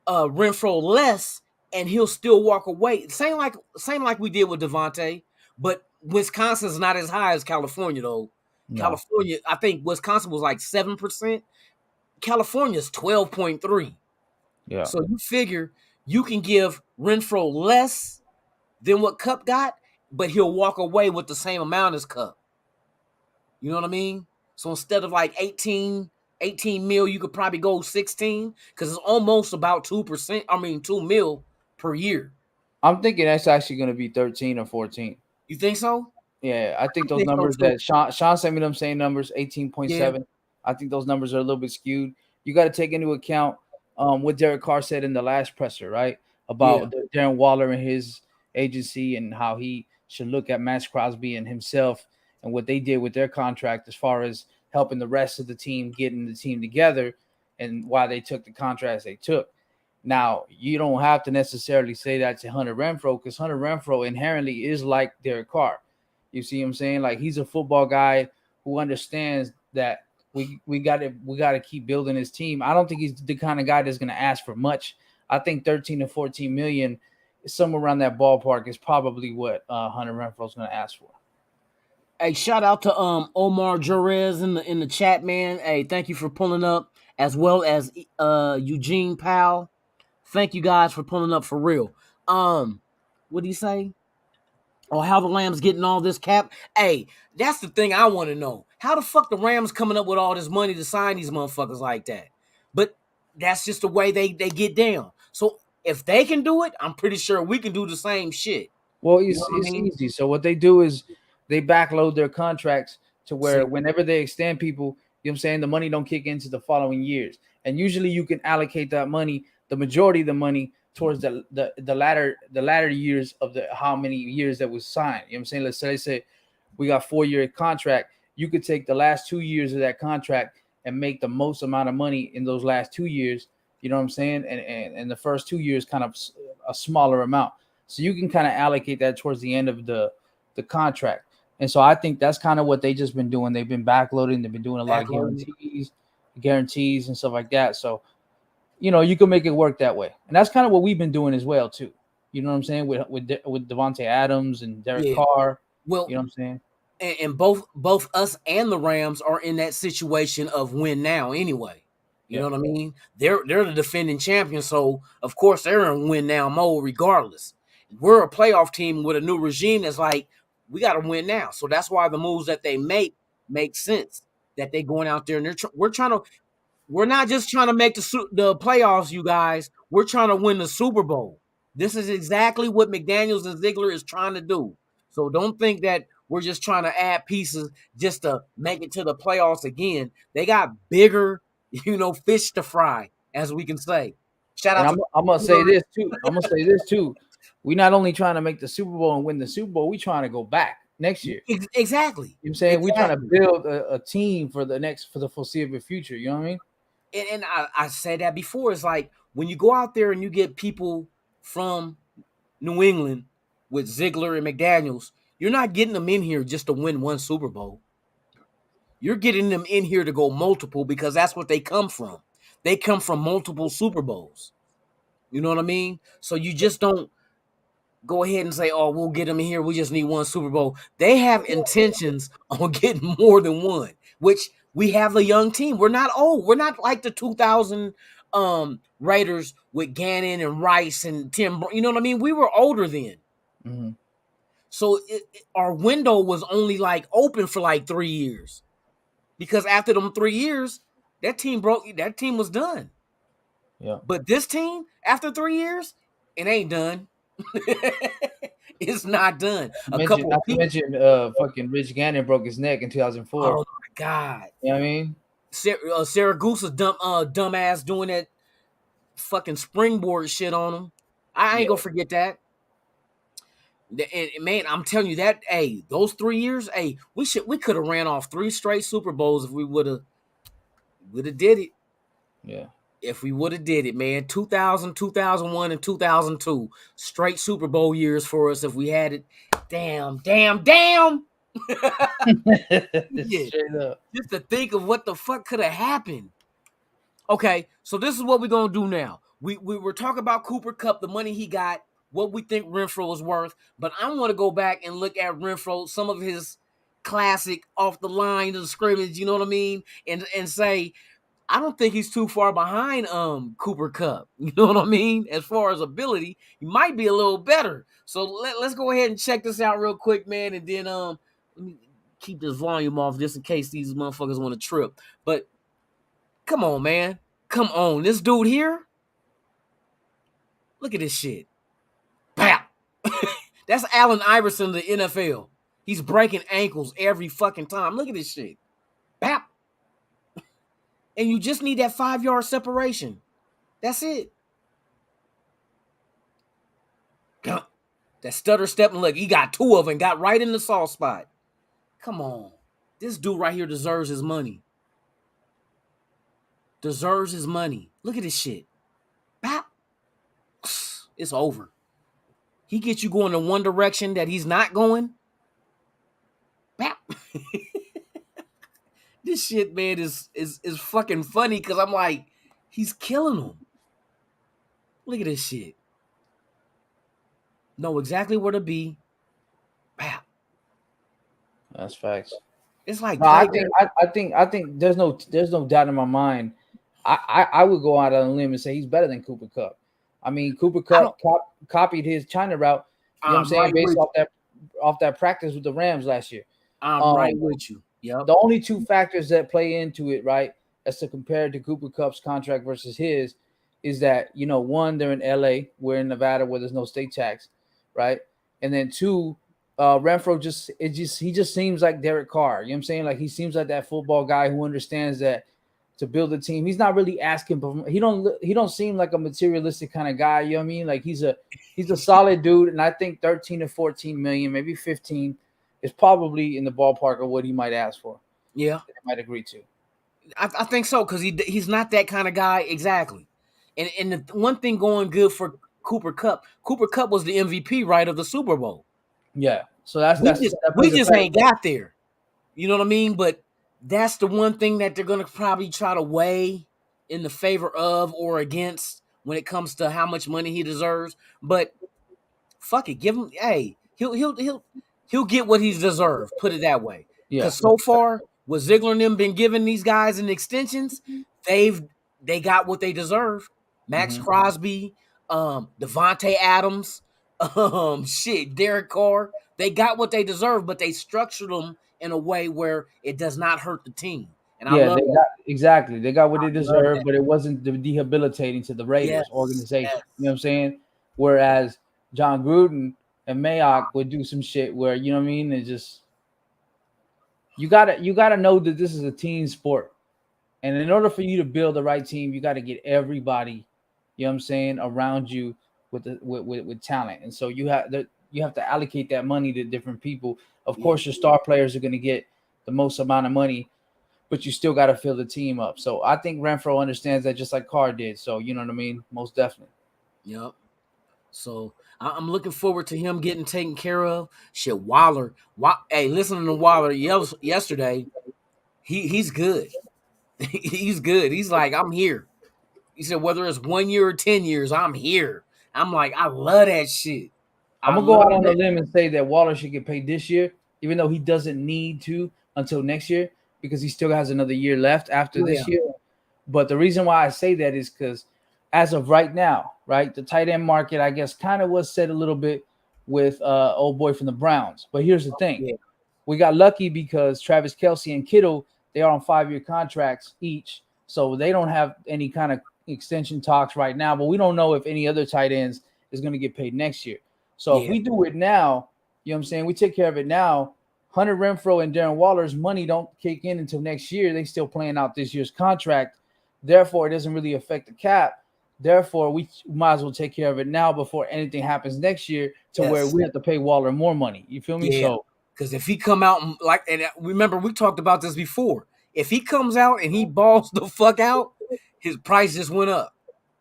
Renfrow less, and he'll still walk away. Same like we did with Devontae, but Wisconsin's not as high as California though. No. California, I think Wisconsin was like 7%. California's 12.3. Yeah. So you figure you can give Renfrow less than what Kupp got, but he'll walk away with the same amount as Kupp. You know what I mean? So instead of like 18 mil, you could probably go 16, because it's almost about 2%. I mean, 2 mil per year. I'm thinking that's actually going to be 13 or 14. You think so? Yeah, I think those numbers that Sean sent me them same numbers, 18.7. Yeah. I think those numbers are a little bit skewed. You got to take into account what Derek Carr said in the last presser, right? About Darren Waller and his agency and how he should look at Max Crosby and himself and what they did with their contract as far as helping the rest of the team, getting the team together, and why they took the contracts they took. Now, you don't have to necessarily say that to Hunter Renfrow, because Hunter Renfrow inherently is like Derek Carr. You see what I'm saying? Like, he's a football guy who understands that we got to keep building his team. I don't think he's the kind of guy that's going to ask for much. I think 13 to 14 million, somewhere around that ballpark, is probably what Hunter Renfro's going to ask for. Hey, shout out to Omar Jerez in the chat, man. Hey, thank you for pulling up, as well as Eugene Powell. Thank you guys for pulling up for real. What do you say? Oh, how the Rams getting all this cap? Hey, that's the thing I want to know. How the fuck the Rams coming up with all this money to sign these motherfuckers like that? But that's just the way they get down. So if they can do it, I'm pretty sure we can do the same shit. Well, it's easy. So what they do is they backload their contracts to where whenever they extend people, you know what I'm saying, the money don't kick into the following years. And usually you can allocate that money, the majority of the money, towards the latter years of the how many years that was signed. You know what I'm saying? Let's say we got 4-year contract. You could take the last 2 years of that contract and make the most amount of money in those last 2 years. You know what I'm saying? And the first 2 years kind of a smaller amount. So you can kind of allocate that towards the end of the contract. And so I think that's kind of what they just been doing. They've been backloading. They've been doing a lot of guarantees and stuff like that. So, you know, you can make it work that way. And that's kind of what we've been doing as well, too. You know what I'm saying? With Devontae Adams and Derek Carr. Well, you know what I'm saying? And both us and the Rams are in that situation of win now anyway. You know what I mean? They're the defending champions, so of course they're in win now mode regardless. We're a playoff team with a new regime that's like, we got to win now. So that's why the moves that they make sense. That they going out there and we're not just trying to make the playoffs, you guys. We're trying to win the Super Bowl. This is exactly what McDaniels and Ziegler is trying to do. So don't think that we're just trying to add pieces just to make it to the playoffs again. They got bigger, fish to fry, as we can say. Shout out. I'm gonna say this too. We're not only trying to make the Super Bowl and win the Super Bowl. We're trying to go back next year. Exactly. You know what I'm saying? We're trying to build a team for the foreseeable future. You know what I mean? And I said that before. It's like when you go out there and you get people from New England with Ziegler and McDaniels, you're not getting them in here just to win one Super Bowl. You're getting them in here to go multiple because that's what they come from. They come from multiple Super Bowls. You know what I mean? So you just don't go ahead and say, oh, we'll get them in here. We just need one Super Bowl. They have intentions on getting more than one, which we have a young team. We're not old. We're not like the 2000 Raiders with Gannon and Rice and Tim. You know what I mean? We were older then. Mm-hmm. So our window was only like open for like 3 years. Because after them 3 years, that team was done. Yeah. But this team, after 3 years, it ain't done. It's not done. Fucking Rich Gannon broke his neck in 2004. Oh my God. You know what I mean? Saragusa's dumbass doing that fucking springboard shit on him. I ain't gonna forget that. And man, I'm telling you that, those 3 years, we could have ran off 3 straight Super Bowls if we would have did it. Yeah. If we would have did it, man. 2000, 2001, and 2002. Straight Super Bowl years for us if we had it. Damn. Yeah. Just to think of what the fuck could have happened. Okay, so this is what we're going to do now. We were talking about Cooper Kupp, the money he got, what we think Renfrow is worth. But I want to go back and look at Renfrow, some of his classic off the line of scrimmage, you know what I mean? And say, I don't think he's too far behind Cooper Kupp. You know what I mean? As far as ability, he might be a little better. So let's go ahead and check this out real quick, man. And then let me keep this volume off just in case these motherfuckers want to trip. But come on, man. Come on. This dude here, look at this shit. Pow! That's Allen Iverson of the NFL. He's breaking ankles every fucking time. Look at this shit. Pow! And you just need that 5-yard separation. That's it. That stutter step and look, he got 2 of them, got right in the soft spot. Come on. This dude right here deserves his money. Deserves his money. Look at this shit. Bop. It's over. He gets you going in one direction that he's not going. Bop. This shit, man, is fucking funny because I'm like, he's killing them. Look at this shit. Know exactly where to be. Wow. That's facts. It's like no, I think there's no doubt in my mind. I would go out on a limb and say he's better than Cooper Kupp. I mean, Cooper Kupp copied his China route. You know what I'm saying? Right based off that practice with the Rams last year. I'm right with you. Yep. The only two factors that play into it, right, as to compare to Cooper Kupp's contract versus his, is that, you know, one, they're in LA, we're in Nevada where there's no state tax, right? And then two, Renfro he just seems like Derek Carr. You know what I'm saying? Like, he seems like that football guy who understands that to build a team, he's not really asking, but he don't seem like a materialistic kind of guy. You know what I mean? Like, he's a solid dude, and I think 13 to 14 million, maybe 15, is probably in the ballpark of what he might ask for. Yeah, I might agree to. I think so, because he's not that kind of guy exactly. And the one thing going good for Cooper Kupp was the MVP, right, of the Super Bowl. Yeah, so we just ain't got there. You know what I mean? But that's the one thing that they're gonna probably try to weigh in the favor of or against when it comes to how much money he deserves. But fuck it, give him. Hey, he'll get what he's deserved. Put it that way. Yeah. Because so far, what Ziegler and them been giving these guys in extensions, they got what they deserve. Max Crosby, Devontae Adams, Derek Carr. They got what they deserve, but they structured them in a way where it does not hurt the team. And I love exactly. They got what they deserve, but it wasn't debilitating to the Raiders organization. Yes. You know what I'm saying? Whereas John Gruden and Mayock would do some shit where, you know what I mean? It just you gotta know that this is a team sport. And in order for you to build the right team, you got to get everybody, you know what I'm saying, around you with talent. And so you have to allocate that money to different people. Of course, your star players are going to get the most amount of money, but you still got to fill the team up. So I think Renfro understands that just like Carr did. So, you know what I mean? Most definitely. Yep. So I'm looking forward to him getting taken care of. Shit, Waller. Hey, listening to Waller yesterday, he's good. He's good. He's like, I'm here. He said, whether it's 1 year or 10 years, I'm here. I'm like, I love that shit. I'm going to go out on a limb and say that Waller should get paid this year, even though he doesn't need to until next year because he still has another year left after this year. But the reason why I say that is because as of right now, right, the tight end market, I guess, kind of was set a little bit with old boy from the Browns. But here's the thing. Yeah. We got lucky because Travis Kelce and Kittle, they are on 5-year contracts each. So they don't have any kind of extension talks right now. But we don't know if any other tight ends is going to get paid next year. So if we do it now, you know what I'm saying, we take care of it now, Hunter Renfrow and Darren Waller's money don't kick in until next year. They still playing out this year's contract. Therefore, it doesn't really affect the cap. Therefore, we might as well take care of it now before anything happens next year to where we have to pay Waller more money. You feel me? Yeah. So because if he come out and remember, we talked about this before. If he comes out and he balls the fuck out, his price just went up.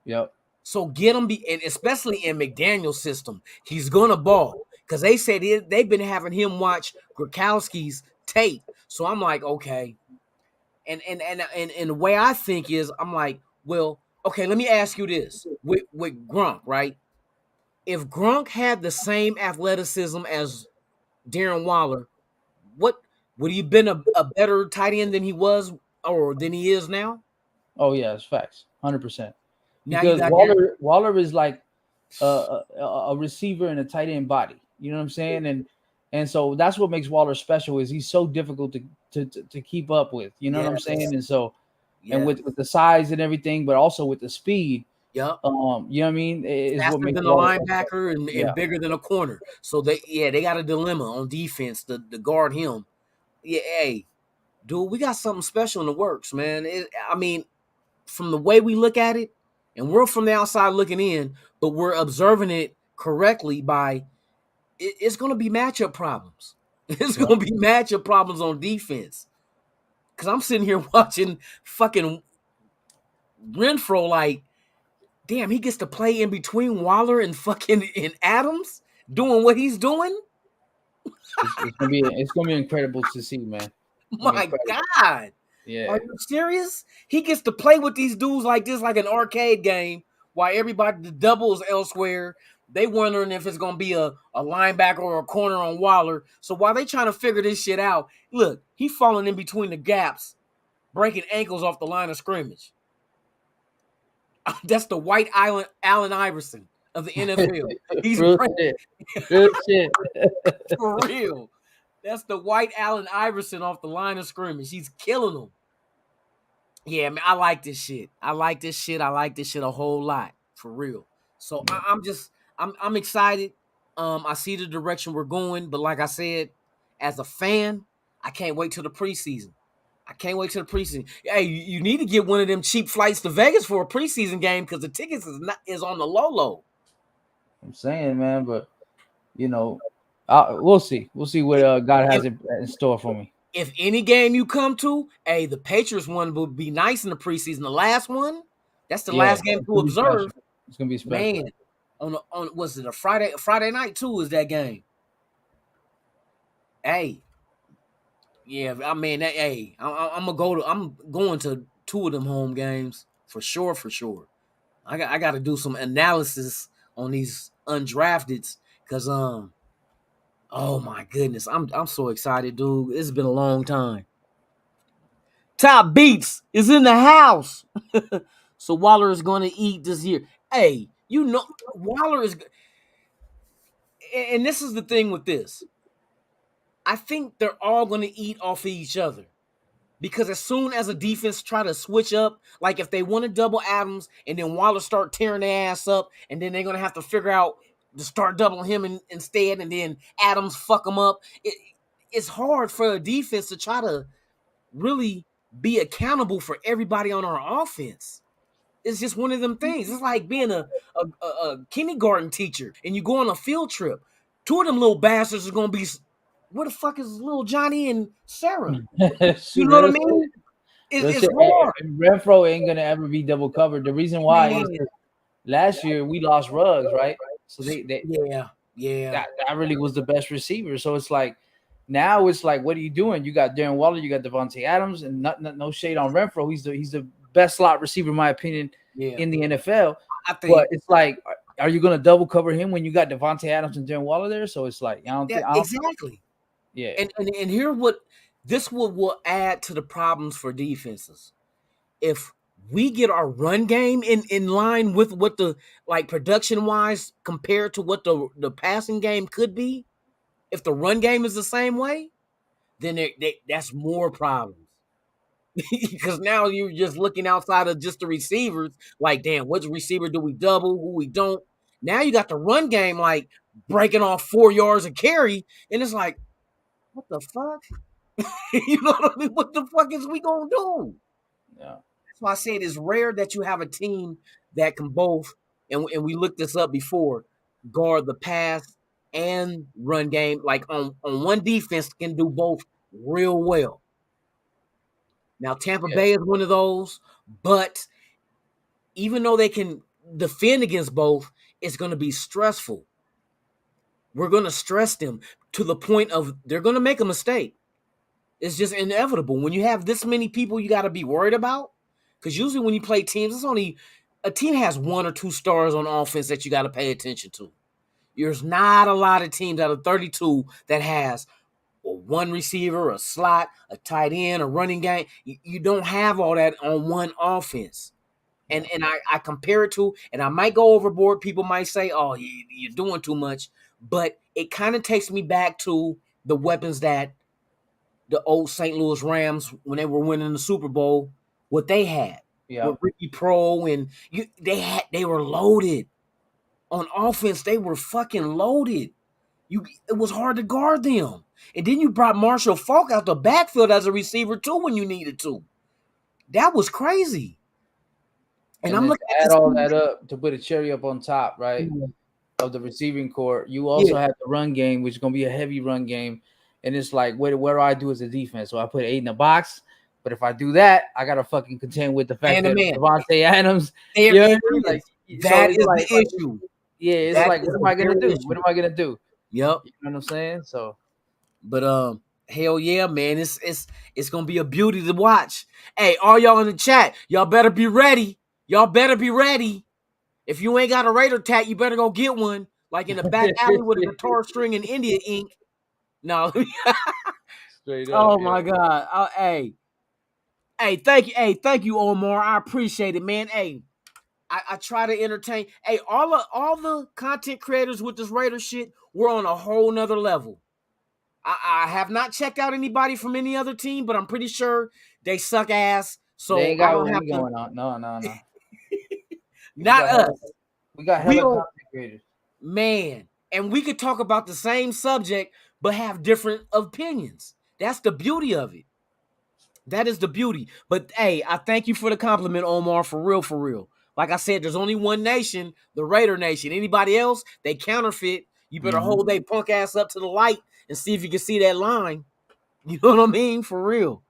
Yep. So get him, and especially in McDaniel's system, he's gonna ball because they said they've been having him watch Gronkowski's tape. So I'm like, okay, and the way I think is, I'm like, well, okay, let me ask you this with Gronk, right? If Gronk had the same athleticism as Darren Waller, would he have been a better tight end than he was or than he is now? Oh yeah, it's facts, 100%. Because Waller is like a receiver in a tight end body. You know what I'm saying? And so that's what makes Waller special is he's so difficult to keep up with. You know what I'm saying? And so and with the size and everything, but also with the speed. Yep. You know what I mean? Is faster what makes than a linebacker and bigger than a corner. So they got a dilemma on defense to guard him. Yeah, hey, dude, we got something special in the works, man. I mean, from the way we look at it, and we're from the outside looking in, but we're observing it correctly by it's going to be matchup problems. It's going to be matchup problems on defense. Because I'm sitting here watching fucking Renfro like, damn, he gets to play in between Waller and fucking Adams doing what he's doing. It's gonna be incredible to see, man. My God. Yeah. Are you serious? He gets to play with these dudes like this, like an arcade game, while everybody the doubles elsewhere. They wondering if it's gonna be a linebacker or a corner on Waller. So while they trying to figure this shit out, look, he falling in between the gaps, breaking ankles off the line of scrimmage. That's the white Allen Iverson of the NFL. He's Good shit. For real. That's the white Allen Iverson off the line of scrimmage. He's killing them. Yeah, man, I like this shit. I like this shit a whole lot, for real. So I'm excited. I see the direction we're going, but like I said, as a fan, I can't wait till the preseason. Hey, you need to get one of them cheap flights to Vegas for a preseason game because the tickets is on the low. I'm saying, man, but we'll see. We'll see what God has in store for me. If any game you come to, hey, the Patriots one would be nice in the preseason. The last one, that's the last game to observe. It's gonna be special. Man, on was it a Friday night too? Is that game? Hey, yeah, I mean, hey, I'm going to 2 of them home games for sure. I got to do some analysis on these undrafteds because oh my goodness, I'm so excited, dude. It's been a long time. Top Beats is in the house. So Waller is going to eat this year. Hey, Waller is, and this is the thing with this. I think they're all going to eat off of each other because as soon as a defense try to switch up, like if they want to double Adams and then Waller start tearing their ass up, and then they're going to have to figure out to start doubling him instead, and then Adams fuck him up. It's hard for a defense to try to really be accountable for everybody on our offense. It's just one of them things. It's like being a kindergarten teacher and you go on a field trip. 2 of them little bastards are going to be, where the fuck is little Johnny and Sarah? You know what I mean? It's hard. Renfro ain't going to ever be double covered. The reason why is last year we lost Ruggs, right? So they that really was the best receiver. So it's like now it's like, what are you doing? You got Darren Waller, you got Devontae Adams, and no shade on Renfro. He's the best slot receiver, in my opinion, in the NFL. But it's like, are you going to double cover him when you got Devontae Adams and Darren Waller there? So it's like, I don't think exactly. Yeah, and here this will add to the problems for defenses. If we get our run game in line with what the production wise compared to what the passing game could be, if the run game is the same way, then that's more problems. Because now you're just looking outside of just the receivers, like, damn, which receiver do we double, who we don't? Now you got the run game like breaking off 4 yards of carry, and it's like, what the fuck? You know what I mean? What the fuck is we gonna do? Yeah. That's why I say it is rare that you have a team that can both, and we looked this up before, guard the pass and run game. Like on one defense can do both real well. Now Tampa Bay is one of those, but even though they can defend against both, it's going to be stressful. We're going to stress them to the point of they're going to make a mistake. It's just inevitable. When you have this many people you got to be worried about, because usually when you play teams, it's only a team has 1 or 2 stars on offense that you got to pay attention to. There's not a lot of teams out of 32 that has one receiver, a slot, a tight end, a running game. You don't have all that on one offense. And I compare it to, and I might go overboard. People might say, oh, you're doing too much. But it kind of takes me back to the weapons that the old St. Louis Rams, when they were winning the Super Bowl, what they had. Yeah. With Ricky Pro, and they were loaded. On offense, they were fucking loaded. It was hard to guard them. And then you brought Marshall Faulk out the backfield as a receiver too when you needed to. That was crazy. And I'm looking at all that up to put a cherry up on top, right? Mm-hmm. Of the receiving core. You also have the run game, which is going to be a heavy run game. And it's like, what do I do as a defense? So I put 8 in the box. But if I do that, I got to fucking contend with the fact that Devontae Adams. That is the issue. Yeah, it's like, what am I going to do? What am I going to do? Yep. You know what I'm saying? So, but Hell yeah, man. It's gonna be a beauty to watch. Hey, all y'all in the chat, y'all better be ready. Y'all better be ready. If you ain't got a Raider tat, you better go get one. Like in the back alley with a guitar string and India ink. No. Straight up. Oh my God. Hey, thank you. Hey, thank you, Omar. I appreciate it, man. Hey, I try to entertain. Hey, all the content creators with this Raider shit, we're on a whole nother level. I have not checked out anybody from any other team, but I'm pretty sure they suck ass. So they ain't got I don't what have we going on. No. Not us. We got hella content creators. Man, and we could talk about the same subject, but have different opinions. That's the beauty of it. That is the beauty. But hey, I thank you for the compliment, Omar. For real, for real. Like I said, there's only one nation, the Raider Nation. Anybody else, they counterfeit. You better hold their punk ass up to the light and see if you can see that line. You know what I mean? For real.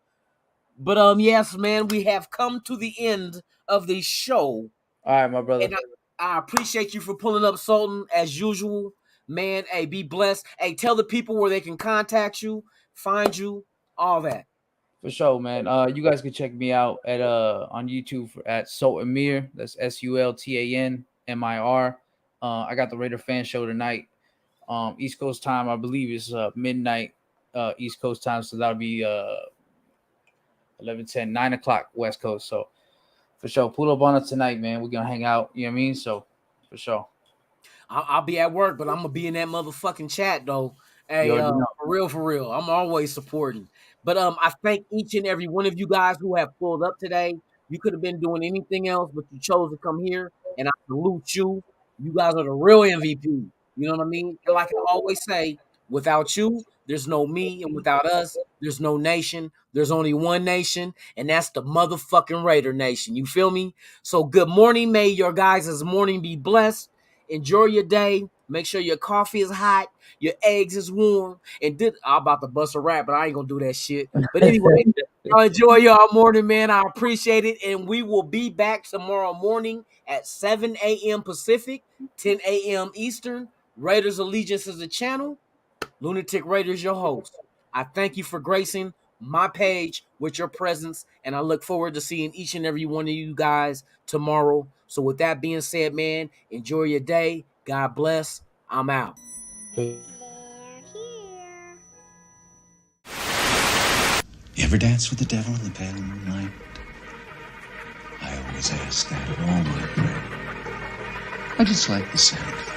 But yes, man, we have come to the end of the show. All right, my brother. And I appreciate you for pulling up, Sultan, as usual. Man, hey, be blessed. Hey, tell the people where they can contact you, find you, all that. For sure, man. You guys can check me out at on YouTube at Sultanmir. That's SULTANMIR. I got the Raider Fan Show tonight. East Coast time, I believe, is midnight East Coast time, so that'll be 11:10, 9 o'clock West Coast. So for sure, pull up on us tonight, man. We're gonna hang out. You know what I mean? So for sure. I'll be at work, but I'm gonna be in that motherfucking chat though. Hey, for real. I'm always supporting. But I thank each and every one of you guys who have pulled up today. You could have been doing anything else, but you chose to come here, and I salute you. You guys are the real MVP. You know what I mean? Like I always say, without you, there's no me, and without us, there's no nation. There's only one nation, and that's the motherfucking Raider Nation. You feel me? So good morning. May your guys' morning be blessed. Enjoy your day. Make sure your coffee is hot, your eggs is warm, and I'm about to bust a rap, but I ain't gonna do that shit. But anyway, enjoy y'all morning, man. I appreciate it, and we will be back tomorrow morning at 7 a.m. Pacific, 10 a.m. Eastern. Raiders Allegiance is the channel. Lunatic Raiders, your host. I thank you for gracing my page with your presence, and I look forward to seeing each and every one of you guys tomorrow. So with that being said, man, enjoy your day. God bless. I'm out. You ever dance with the devil in the pale moonlight? I always ask that of all my prey. I just like the sound.